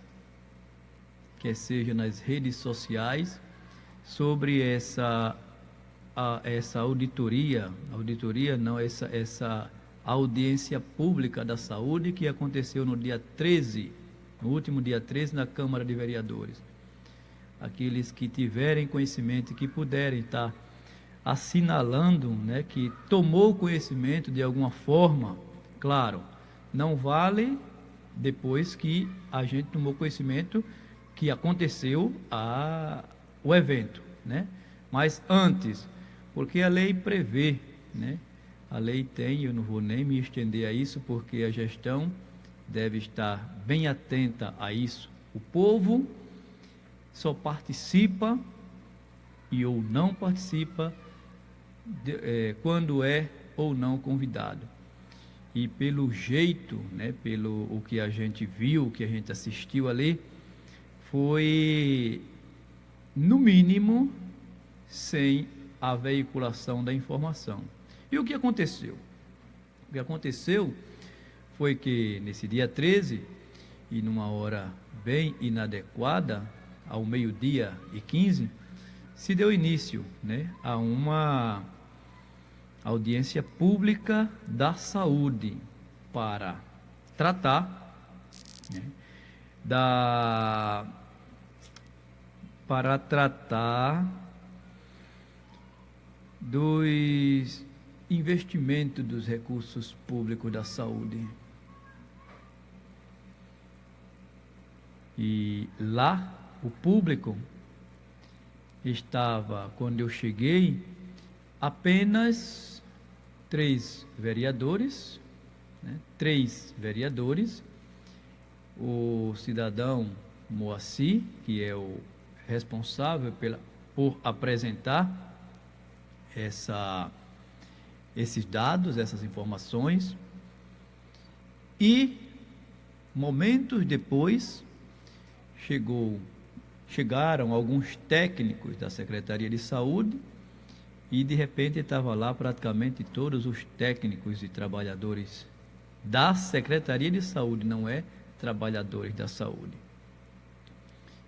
quer seja nas redes sociais, sobre essa audiência pública da saúde que aconteceu no último dia 13, na Câmara de Vereadores. Aqueles que tiverem conhecimento e que puderem estar assinalando, né, que tomou conhecimento de alguma forma, claro, não vale depois que a gente tomou conhecimento que aconteceu o evento, né? Mas antes, porque a lei prevê, né? A lei tem, eu não vou nem me estender a isso, porque a gestão deve estar bem atenta a isso. O povo só participa ou não participa quando é ou não convidado. E pelo jeito, né, pelo o que a gente viu, o que a gente assistiu ali, foi, no mínimo, sem a veiculação da informação. E o que aconteceu? O que aconteceu foi que nesse dia 13, e numa hora bem inadequada, ao 12h15, se deu início, né, a uma audiência pública da saúde para tratar, né, dos investimentos dos recursos públicos da saúde. E lá o público estava, quando eu cheguei, apenas 3 vereadores, né? 3 vereadores, o cidadão Moacir, que é o responsável por apresentar esses dados, essas informações, e momentos depois chegaram alguns técnicos da Secretaria de Saúde e de repente estava lá praticamente todos os técnicos e trabalhadores da Secretaria de Saúde, não é trabalhadores da saúde.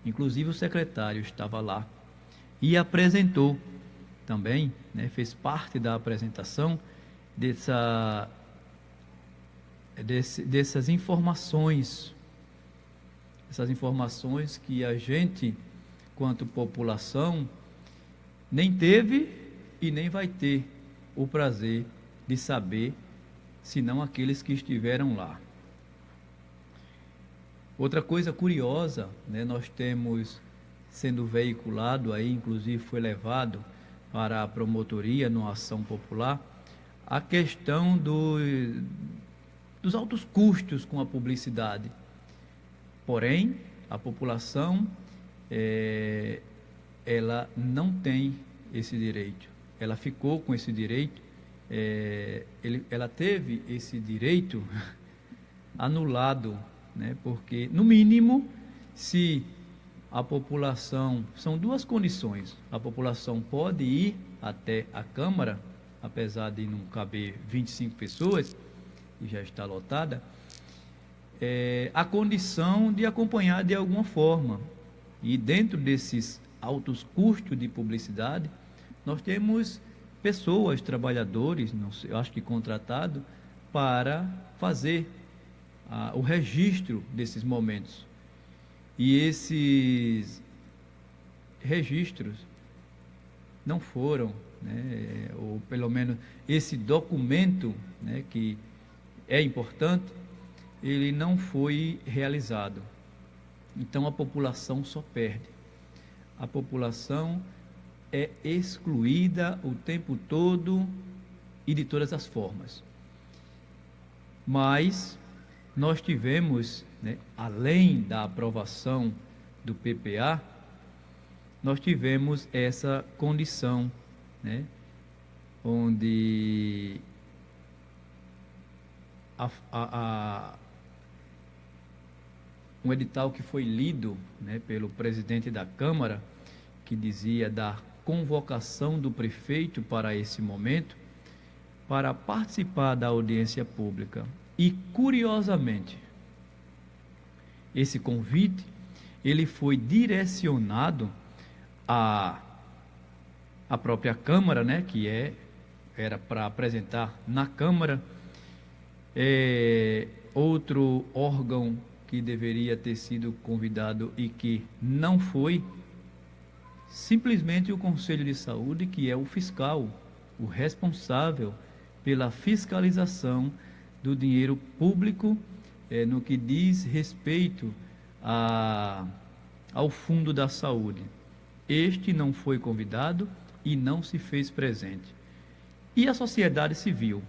Inclusive o secretário estava lá e apresentou também, né, fez parte da apresentação dessas informações, essas informações que a gente, quanto população, nem teve e nem vai ter o prazer de saber, senão aqueles que estiveram lá. Outra coisa curiosa, né, nós temos sendo veiculado aí, inclusive foi levado para a promotoria numa ação popular, a questão dos altos custos com a publicidade. Porém, a população, ela não tem esse direito. Ela ficou com esse direito, ela teve esse direito anulado, né? Porque, no mínimo, se a população, são duas condições, a população pode ir até a Câmara, apesar de não caber 25 pessoas, e já está lotada, a condição de acompanhar de alguma forma. E dentro desses altos custos de publicidade, nós temos pessoas, trabalhadores, não sei, eu acho que contratado, para fazer o registro desses momentos. E esses registros não foram, né, ou pelo menos esse documento, né, que é importante, ele não foi realizado. Então a população só perde. A população é excluída o tempo todo e de todas as formas. Mas nós tivemos, né, além da aprovação do PPA, nós tivemos essa condição, né, onde um edital que foi lido, né, pelo presidente da Câmara, que dizia da convocação do prefeito para esse momento, para participar da audiência pública. E, curiosamente, esse convite, ele foi direcionado à própria Câmara, né, que era para apresentar na Câmara. Outro órgão que deveria ter sido convidado e que não foi, simplesmente o Conselho de Saúde, que é o fiscal, o responsável pela fiscalização do dinheiro público, no que diz respeito ao Fundo da Saúde. Este não foi convidado e não se fez presente. E a sociedade civil.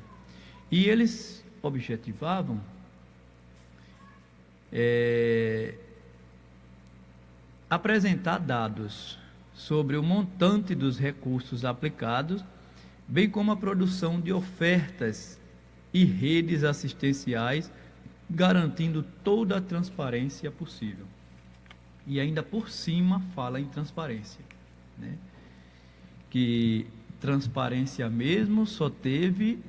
E eles objetivavam apresentar dados sobre o montante dos recursos aplicados, bem como a produção de ofertas e redes assistenciais, garantindo toda a transparência possível. E ainda por cima fala em transparência, né? Que transparência mesmo só teve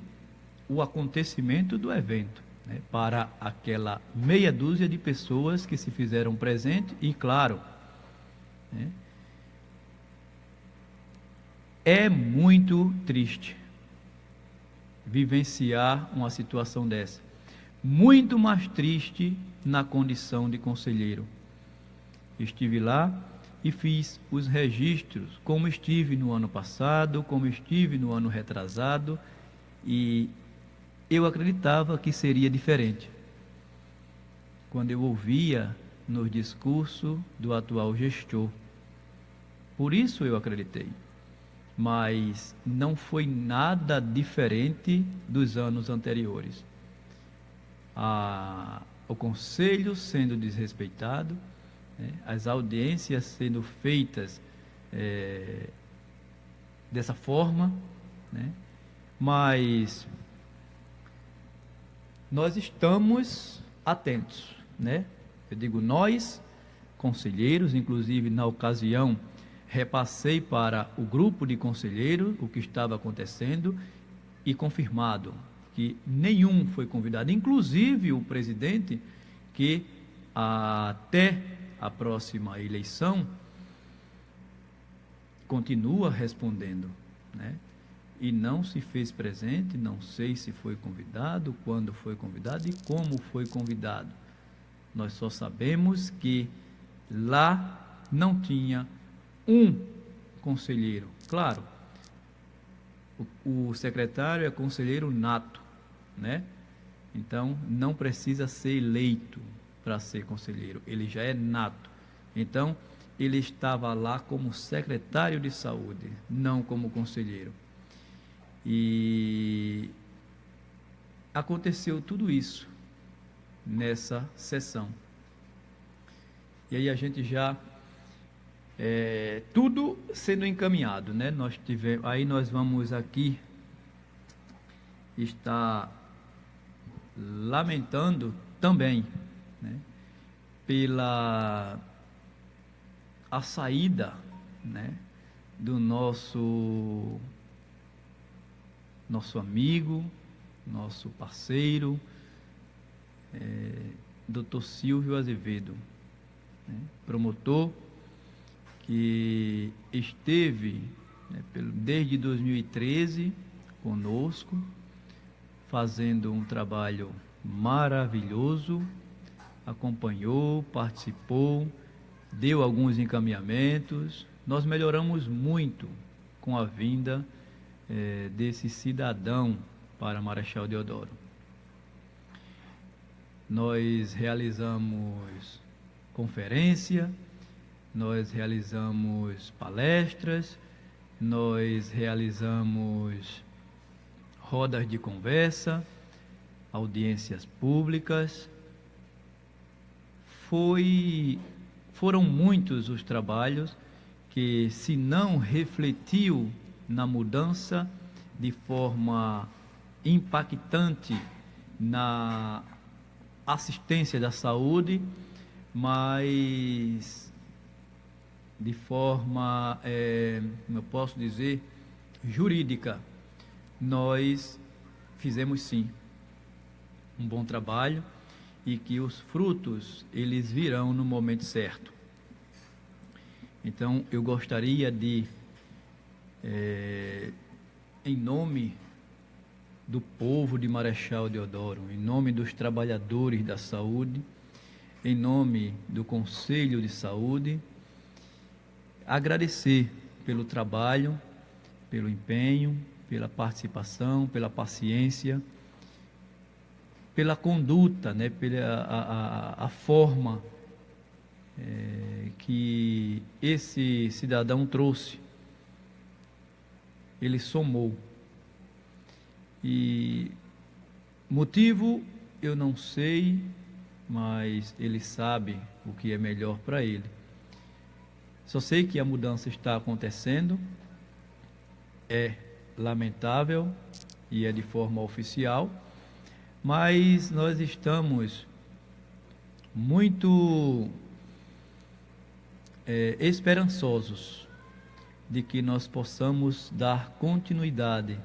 o acontecimento do evento, né, para aquela meia dúzia de pessoas que se fizeram presente. E claro, né, é muito triste vivenciar uma situação dessa, muito mais triste na condição de conselheiro. Estive lá e fiz os registros, como estive no ano passado, como estive no ano retrasado, e eu acreditava que seria diferente. Quando eu ouvia no discurso do atual gestor, por isso eu acreditei. Mas não foi nada diferente dos anos anteriores. O conselho sendo desrespeitado, né, as audiências sendo feitas dessa forma, né? Mas nós estamos atentos, né? Eu digo nós, conselheiros, inclusive na ocasião repassei para o grupo de conselheiros o que estava acontecendo e confirmado que nenhum foi convidado, inclusive o presidente, que até a próxima eleição continua respondendo, né? E não se fez presente, não sei se foi convidado, quando foi convidado e como foi convidado. Nós só sabemos que lá não tinha um conselheiro. Claro, o secretário é conselheiro nato, né? Então, não precisa ser eleito para ser conselheiro, ele já é nato. Então, ele estava lá como secretário de saúde, não como conselheiro. E aconteceu tudo isso nessa sessão. E aí a gente já tudo sendo encaminhado, né? Aí nós vamos aqui estar lamentando também, né? Pela a saída, né? Do nosso amigo, nosso parceiro, Dr. Silvio Azevedo, né? Promotor que esteve, né, desde 2013 conosco, fazendo um trabalho maravilhoso, acompanhou, participou, deu alguns encaminhamentos. Nós melhoramos muito com a vinda desse cidadão para Marechal Deodoro. Nós realizamos conferência, nós realizamos palestras, nós realizamos rodas de conversa, audiências públicas. Foram muitos os trabalhos que, se não refletiu na mudança de forma impactante na assistência da saúde, mas de forma, como eu posso dizer, jurídica, nós fizemos sim um bom trabalho e que os frutos eles virão no momento certo. Então eu gostaria de, em nome do povo de Marechal Deodoro, em nome dos trabalhadores da saúde, em nome do Conselho de Saúde, agradecer pelo trabalho, pelo empenho, pela participação, pela paciência, pela conduta, né, pela a forma que esse cidadão trouxe. Ele somou. E motivo eu não sei, mas ele sabe o que é melhor para ele. Só sei que a mudança está acontecendo, é lamentável e é de forma oficial, mas nós estamos muito esperançosos de que nós possamos dar continuidade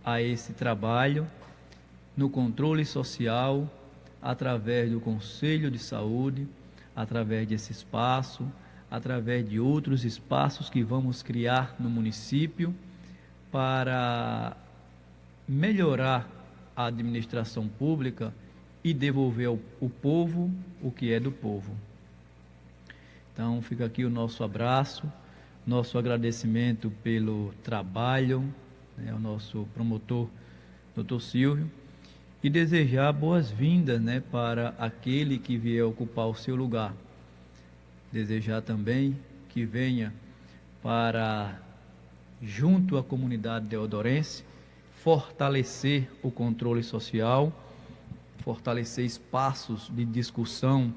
a esse trabalho no controle social, através do Conselho de Saúde, através desse espaço, através de outros espaços que vamos criar no município para melhorar a administração pública e devolver ao povo o que é do povo. Então fica aqui o nosso abraço, nosso agradecimento pelo trabalho, né, ao nosso promotor, Dr. Silvio, e desejar boas-vindas, né, para aquele que vier ocupar o seu lugar. Desejar também que venha para, junto à comunidade deodorense, fortalecer o controle social, fortalecer espaços de discussão,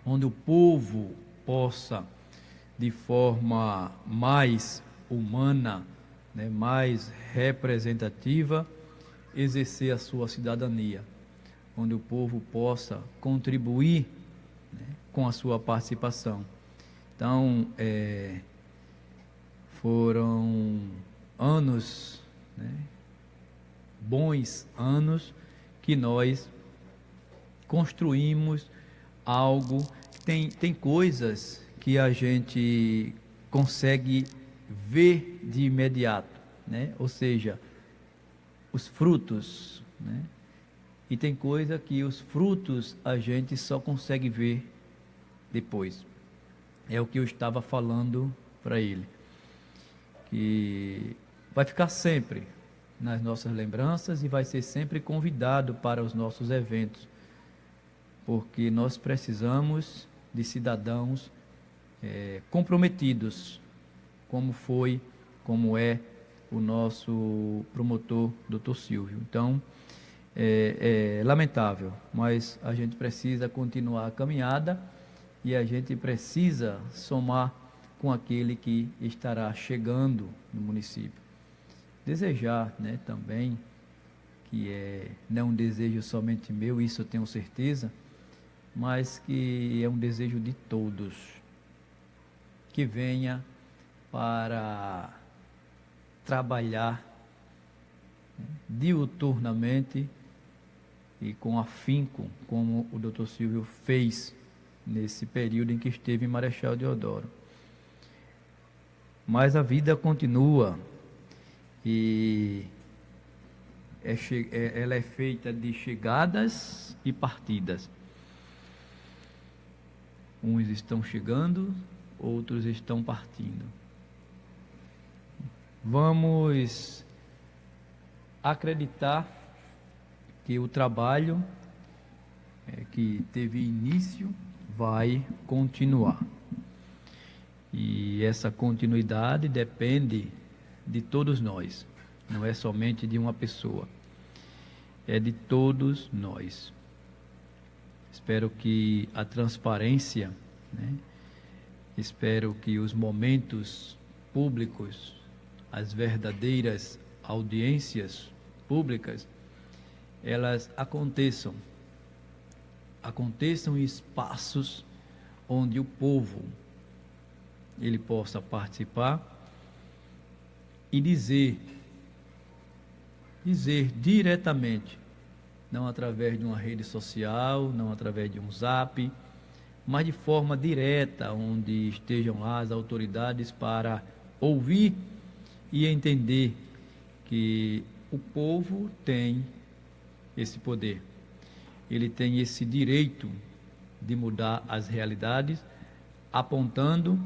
onde o povo possa, de forma mais humana, né, mais representativa, exercer a sua cidadania, onde o povo possa contribuir, né, com a sua participação. Então, foram anos, né, bons anos, que nós construímos algo. Tem coisas que a gente consegue ver de imediato, né? Ou seja, os frutos, né? E tem coisa que os frutos a gente só consegue ver depois. É o que eu estava falando para ele, que vai ficar sempre nas nossas lembranças e vai ser sempre convidado para os nossos eventos, porque nós precisamos de cidadãos comprometidos, como é o nosso promotor, Dr. Silvio. Então, é lamentável, mas a gente precisa continuar a caminhada e a gente precisa somar com aquele que estará chegando no município. Desejar, né, também, que não é um desejo somente meu, isso eu tenho certeza, mas que é um desejo de todos, que venha para trabalhar, né, diuturnamente e com afinco, como o Dr. Silvio fez nesse período em que esteve em Marechal Deodoro. Mas a vida continua e ela é feita de chegadas e partidas. Uns estão chegando, outros estão partindo. Vamos acreditar que o trabalho que teve início vai continuar. E essa continuidade depende de todos nós, não é somente de uma pessoa, é de todos nós. Espero que a transparência, né, espero que os momentos públicos, as verdadeiras audiências públicas, elas aconteçam em espaços onde o povo ele possa participar e dizer diretamente, não através de uma rede social, não através de um zap, mas de forma direta, onde estejam lá as autoridades para ouvir e entender que o povo tem esse poder, ele tem esse direito de mudar as realidades, apontando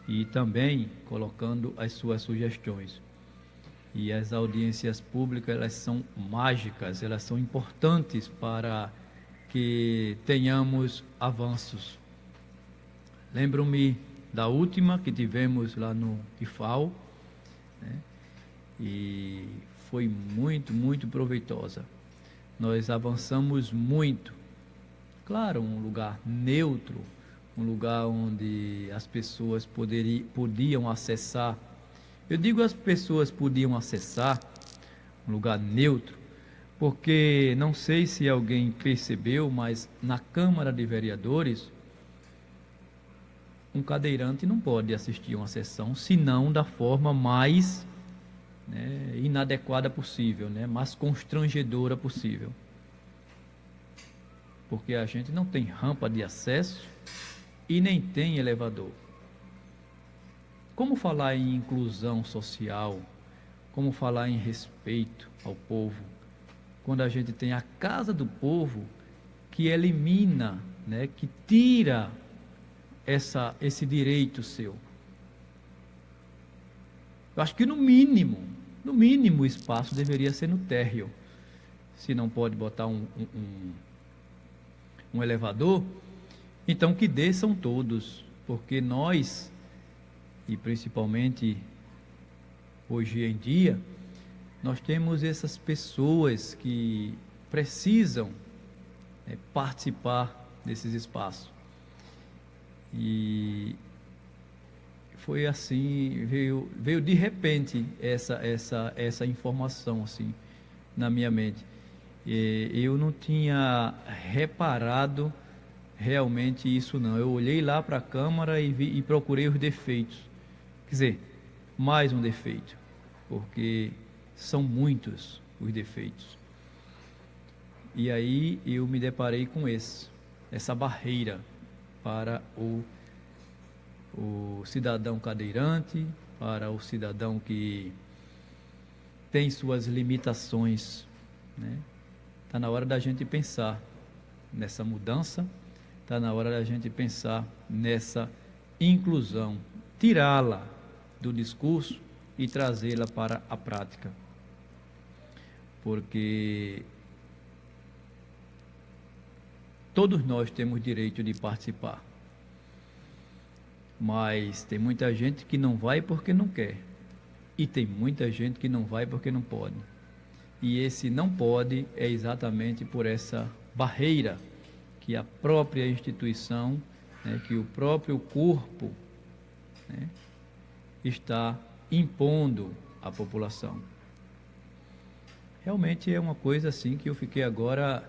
e também colocando as suas sugestões. E as audiências públicas, elas são mágicas, elas são importantes para que tenhamos avanços. Lembro-me da última que tivemos lá no IFAO, né? E foi muito, muito proveitosa. Nós avançamos muito. Claro, um lugar neutro, um lugar onde as pessoas podiam acessar. Eu digo as pessoas podiam acessar, um lugar neutro, porque não sei se alguém percebeu, mas na Câmara de Vereadores, um cadeirante não pode assistir uma sessão, senão da forma mais, né, inadequada possível, né, mais constrangedora possível. Porque a gente não tem rampa de acesso e nem tem elevador. Como falar em inclusão social, como falar em respeito ao povo, quando a gente tem a Casa do Povo que elimina, né, que tira esse direito seu? Eu acho que no mínimo o espaço deveria ser no térreo. Se não pode botar um elevador, então que desçam todos, porque nós, e principalmente hoje em dia, nós temos essas pessoas que precisam, né, participar desses espaços. E foi assim, veio de repente essa informação assim na minha mente. Eu não tinha reparado realmente isso não. Eu olhei lá para a câmara e procurei os defeitos. Quer dizer, mais um defeito, porque são muitos os defeitos. E aí eu me deparei com essa barreira para o cidadão cadeirante, para o cidadão que tem suas limitações, né? Está na hora da gente pensar nessa mudança, está na hora da gente pensar nessa inclusão, tirá-la do discurso e trazê-la para a prática. Porque todos nós temos direito de participar, mas tem muita gente que não vai porque não quer, e tem muita gente que não vai porque não pode. E esse não pode é exatamente por essa barreira que a própria instituição, né, que o próprio corpo, né, está impondo à população. Realmente é uma coisa assim que eu fiquei agora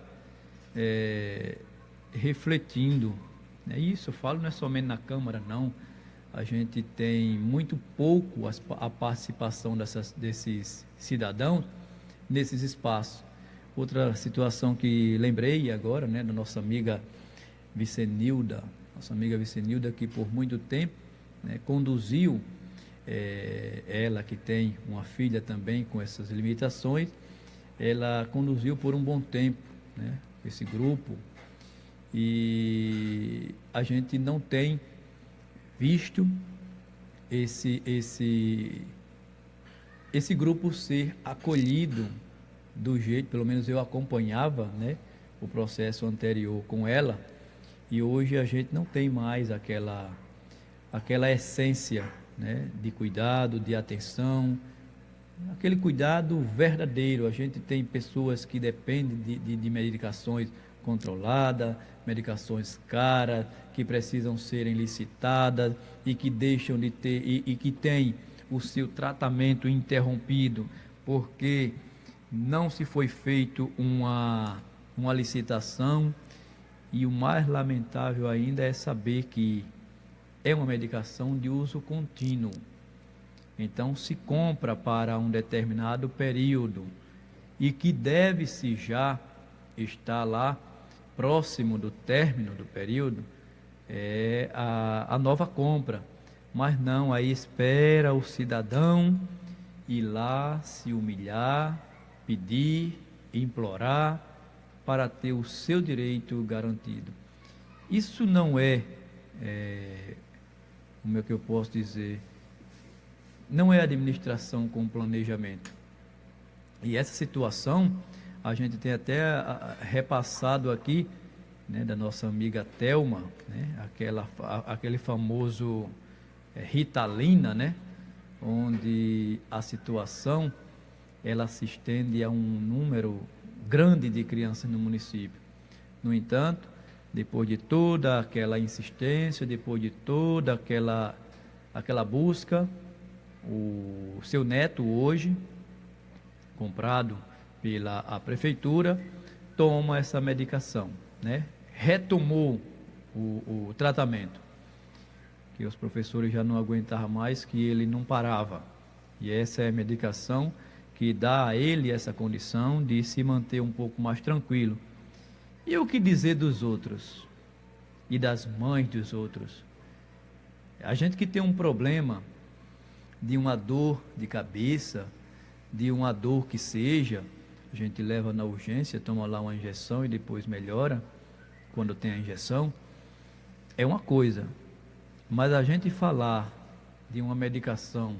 refletindo, né? Isso eu falo não é somente na Câmara, não. A gente tem muito pouco a participação desses cidadãos nesses espaços. Outra situação que lembrei agora, né, da nossa amiga Vicenilda, que por muito tempo, né, conduziu, ela que tem uma filha também com essas limitações, ela conduziu por um bom tempo, né, esse grupo, e a gente não tem visto esse grupo ser acolhido do jeito, pelo menos eu acompanhava, né, o processo anterior com ela, e hoje a gente não tem mais aquela essência, né, de cuidado, de atenção, aquele cuidado verdadeiro. A gente tem pessoas que dependem de medicações controladas, medicações caras, que precisam serem licitadas e que deixam de ter, e que têm o seu tratamento interrompido porque não se foi feito uma licitação. E o mais lamentável ainda é saber que é uma medicação de uso contínuo. Então se compra para um determinado período e que deve-se já estar lá próximo do término do período, a nova compra. Mas não, aí espera o cidadão ir lá se humilhar, pedir, implorar para ter o seu direito garantido. Isso não como é que eu posso dizer, não é administração com planejamento. E essa situação a gente tem até repassado aqui, né, da nossa amiga Thelma, né, aquele famoso Ritalina, né, onde a situação ela se estende a um número grande de crianças no município. No entanto, depois de toda aquela insistência, depois de toda aquela busca, o seu neto hoje, comprado pela prefeitura, toma essa medicação, né? Retomou o tratamento, que os professores já não aguentavam mais, que ele não parava. E essa é a medicação que dá a ele essa condição de se manter um pouco mais tranquilo. E o que dizer dos outros? E das mães dos outros? A gente que tem um problema de uma dor de cabeça, de uma dor que seja, a gente leva na urgência, toma lá uma injeção e depois melhora, quando tem a injeção, é uma coisa. Mas a gente falar de uma medicação,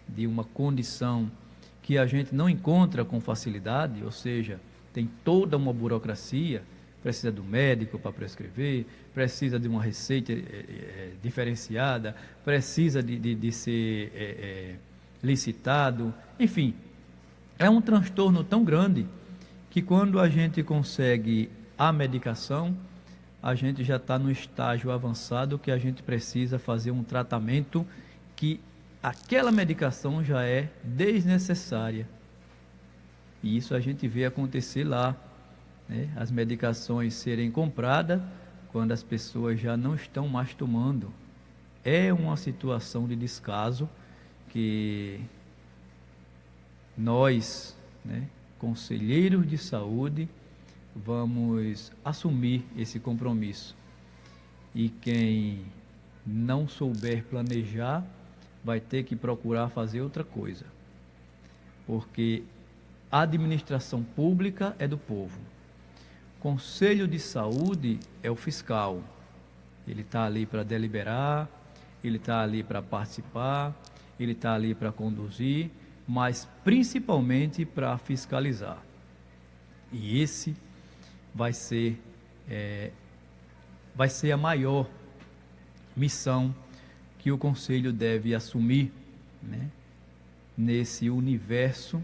de uma condição que a gente não encontra com facilidade, ou seja, tem toda uma burocracia, precisa do médico para prescrever, precisa de uma receita diferenciada, precisa de ser licitado, enfim, é um transtorno tão grande que quando a gente consegue a medicação, a gente já está no estágio avançado que a gente precisa fazer um tratamento que aquela medicação já é desnecessária. E isso a gente vê acontecer lá, né? As medicações serem compradas quando as pessoas já não estão mais tomando. É uma situação de descaso que nós, né, conselheiros de saúde, vamos assumir esse compromisso. E quem não souber planejar vai ter que procurar fazer outra coisa. Porque a administração pública é do povo. Conselho de saúde é o fiscal. Ele está ali para deliberar, ele está ali para participar, ele está ali para conduzir, mas principalmente para fiscalizar. E esse vai ser a maior missão que o Conselho deve assumir, né, nesse universo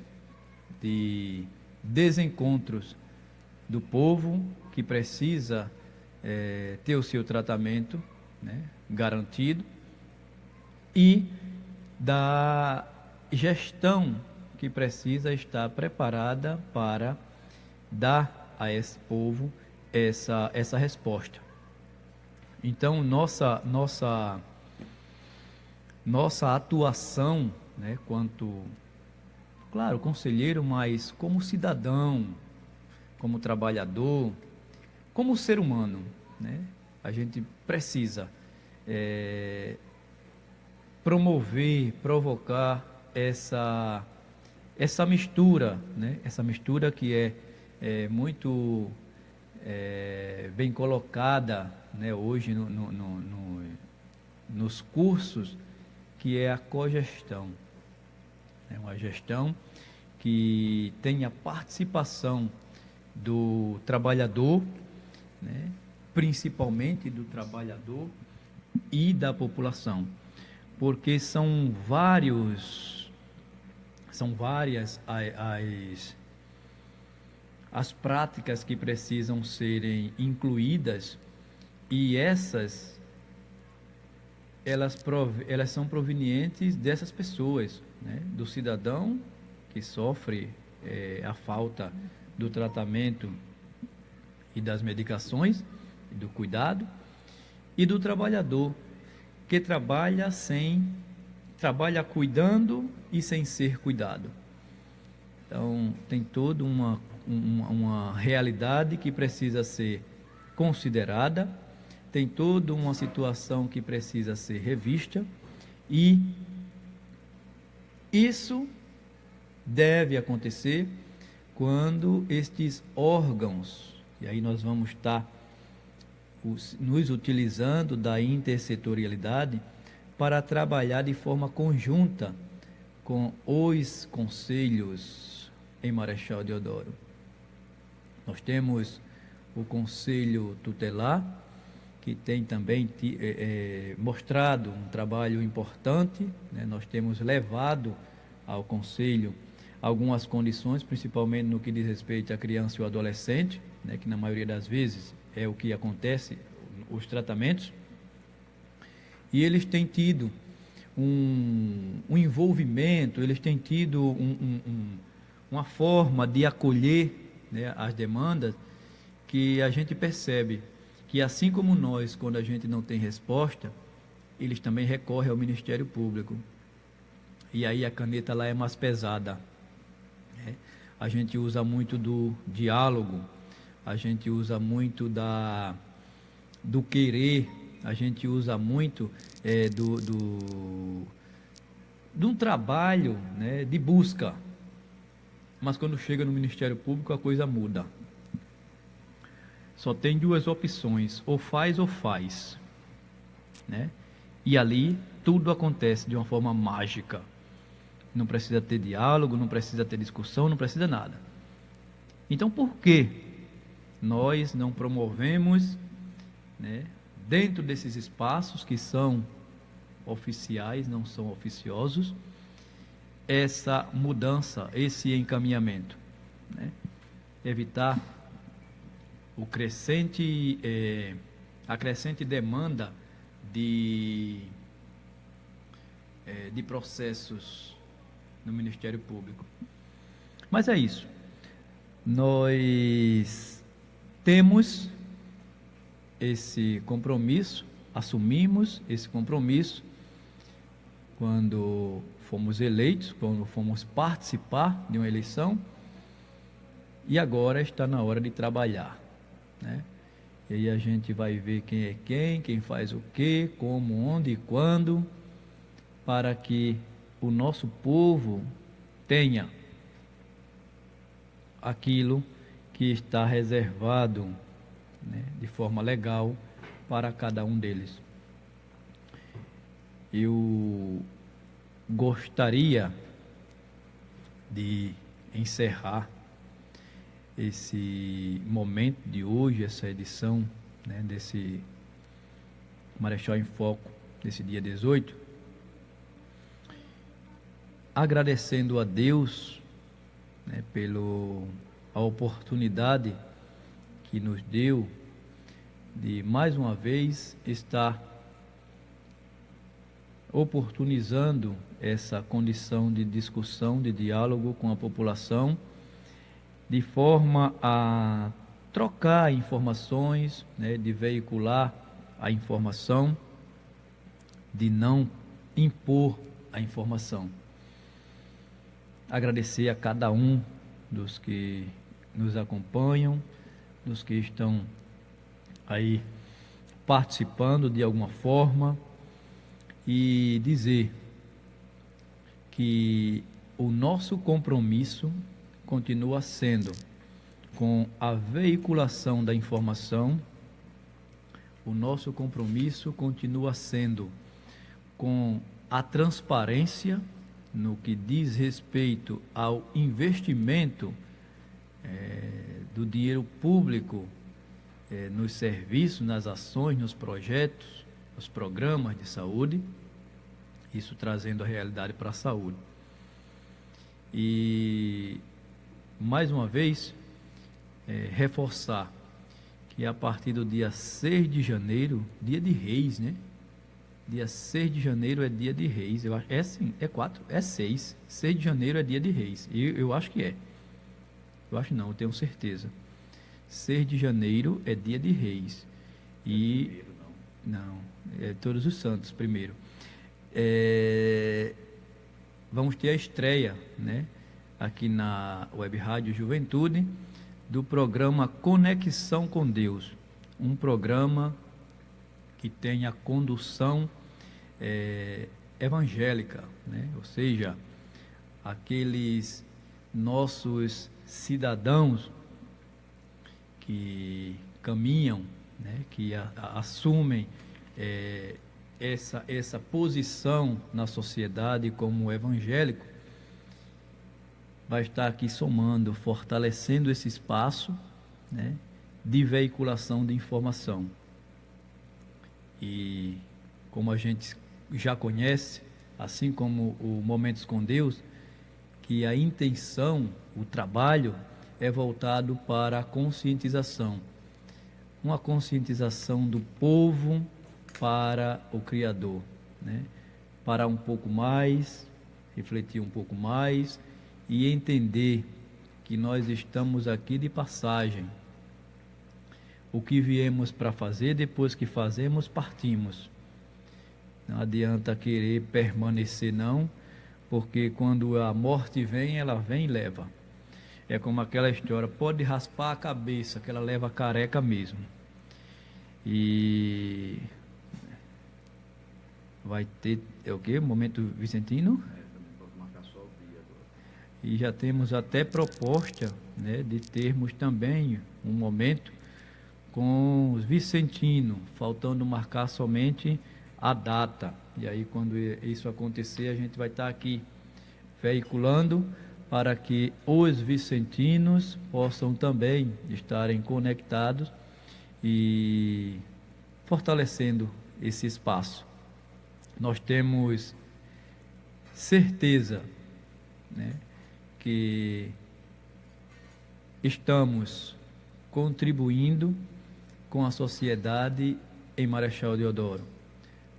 de desencontros do povo que precisa ter o seu tratamento, né, garantido, e da gestão que precisa estar preparada para dar a esse povo essa resposta. Então, nossa atuação, né, quanto, claro, conselheiro, mas como cidadão, como trabalhador, como ser humano, né, a gente precisa promover, provocar essa mistura, né, essa mistura que é muito bem colocada, né, hoje nos cursos, que é a cogestão. É uma gestão que tem a participação do trabalhador, né, principalmente do trabalhador e da população, porque são várias as práticas que precisam serem incluídas, e elas são provenientes dessas pessoas, né? Do cidadão que sofre a falta do tratamento e das medicações, e do cuidado, e do trabalhador que trabalha cuidando e sem ser cuidado. Então, tem toda uma realidade que precisa ser considerada, tem toda uma situação que precisa ser revista, e isso deve acontecer quando estes órgãos, e aí nós vamos estar nos utilizando da intersetorialidade para trabalhar de forma conjunta com os conselhos em Marechal Deodoro. Nós temos o Conselho Tutelar, que tem também mostrado um trabalho importante, né? Nós temos levado ao Conselho algumas condições, principalmente no que diz respeito à criança e ao adolescente, né? Que na maioria das vezes é o que acontece, os tratamentos, e eles têm tido um envolvimento, eles têm tido uma forma de acolher, né, as demandas, que a gente percebe que, assim como nós, quando a gente não tem resposta, eles também recorrem ao Ministério Público, e aí a caneta lá é mais pesada, né? A gente usa muito do diálogo, a gente usa muito do querer, a gente usa muito de um trabalho, né, de busca, mas quando chega no Ministério Público a coisa muda. Só tem duas opções, ou faz, né? E ali tudo acontece de uma forma mágica. Não precisa ter diálogo, não precisa ter discussão, não precisa nada. Então, por que nós não promovemos, né, dentro desses espaços que são oficiais, não são oficiosos, essa mudança, esse encaminhamento, né? Evitar a crescente demanda de de processos no Ministério Público. Mas é isso. Nós temos esse compromisso, assumimos esse compromisso quando fomos eleitos, quando fomos participar de uma eleição, e agora está na hora de trabalhar, né? E aí a gente vai ver quem é quem faz o quê, como, onde e quando, para que o nosso povo tenha aquilo que está reservado, né, de forma legal para cada um deles. Eu gostaria de encerrar esse momento de hoje, essa edição, né, desse Marechal em Foco, desse dia 18, agradecendo a Deus, né, a oportunidade que nos deu de mais uma vez estar oportunizando essa condição de discussão, de diálogo com a população, de forma a trocar informações, né, de veicular a informação, de não impor a informação. Agradecer a cada um dos que nos acompanham, dos que estão aí participando de alguma forma, e dizer que o nosso compromisso continua sendo com a veiculação da informação, o nosso compromisso continua sendo com a transparência no que diz respeito ao investimento do dinheiro público nos serviços, nas ações, nos projetos, nos programas de saúde, isso trazendo a realidade para a saúde. E mais uma vez, reforçar que a partir do dia 6 de janeiro, dia de Reis, né? Dia 6 de janeiro é dia de Reis, eu acho, sim, 4, 6 de janeiro é dia de Reis, e eu acho que eu acho não, eu tenho certeza, 6 de janeiro é dia de Reis, e, não, é Todos os Santos primeiro, vamos ter a estreia, né, aqui na Web Rádio Juventude, do programa Conexão com Deus, um programa que tem a condução evangélica, né? Ou seja, aqueles nossos cidadãos que caminham, né? Que assumem essa posição na sociedade como evangélico, vai estar aqui somando, fortalecendo esse espaço, né, de veiculação de informação. E como a gente já conhece, assim como o Momentos com Deus, que a intenção, o trabalho é voltado para a conscientização. Uma conscientização do povo para o Criador, né? Parar um pouco mais, refletir um pouco mais e entender que nós estamos aqui de passagem. O que viemos para fazer, depois que fazemos, partimos. Não adianta querer permanecer não, porque quando a morte vem, ela vem e leva. É como aquela história, pode raspar a cabeça, que ela leva careca mesmo. E vai ter, o quê? Momento Vicentino? E já temos até proposta, né, de termos também um momento com os vicentinos, faltando marcar somente a data. E aí, quando isso acontecer, a gente vai estar aqui veiculando para que os vicentinos possam também estarem conectados e fortalecendo esse espaço. Nós temos certeza, né, que estamos contribuindo com a sociedade em Marechal Deodoro.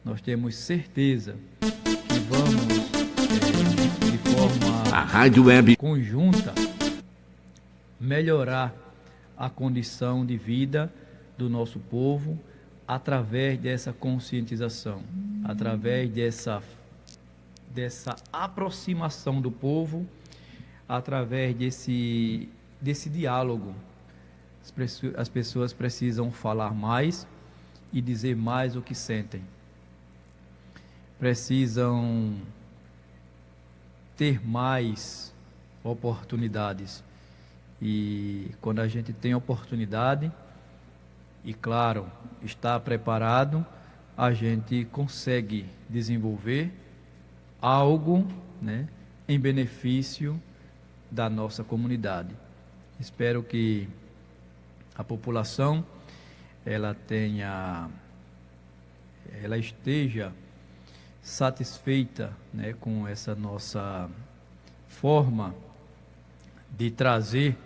Nós temos certeza que vamos, de forma A Rádio Web conjunta, melhorar a condição de vida do nosso povo através dessa conscientização, através dessa aproximação do povo, através desse diálogo. As pessoas precisam falar mais e dizer mais o que sentem. Precisam ter mais oportunidades. E quando a gente tem oportunidade, e claro, está preparado, a gente consegue desenvolver algo, né, em benefício da nossa comunidade. Espero que a população ela esteja satisfeita, né, com essa nossa forma de trazer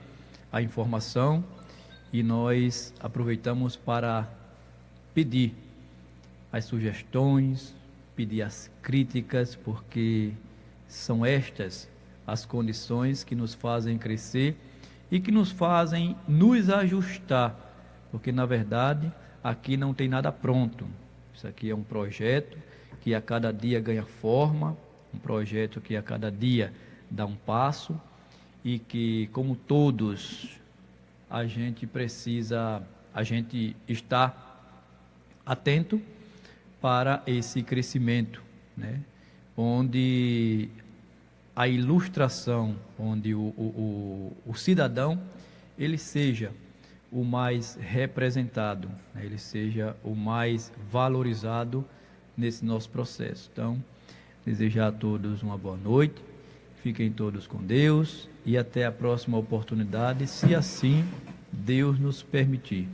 a informação, e nós aproveitamos para pedir as sugestões, pedir as críticas, porque são estas as condições que nos fazem crescer e que nos fazem nos ajustar, porque na verdade aqui não tem nada pronto. Isso aqui é um projeto que a cada dia ganha forma, um projeto que a cada dia dá um passo, e que, como todos, a gente está atento para esse crescimento, né? Onde a ilustração, onde o cidadão, ele seja o mais representado, né? Ele seja o mais valorizado nesse nosso processo. Então, desejar a todos uma boa noite, fiquem todos com Deus e até a próxima oportunidade, se assim Deus nos permitir.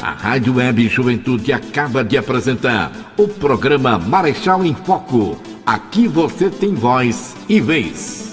A Rádio Web Juventude acaba de apresentar o programa Marechal em Foco. Aqui você tem voz e vez.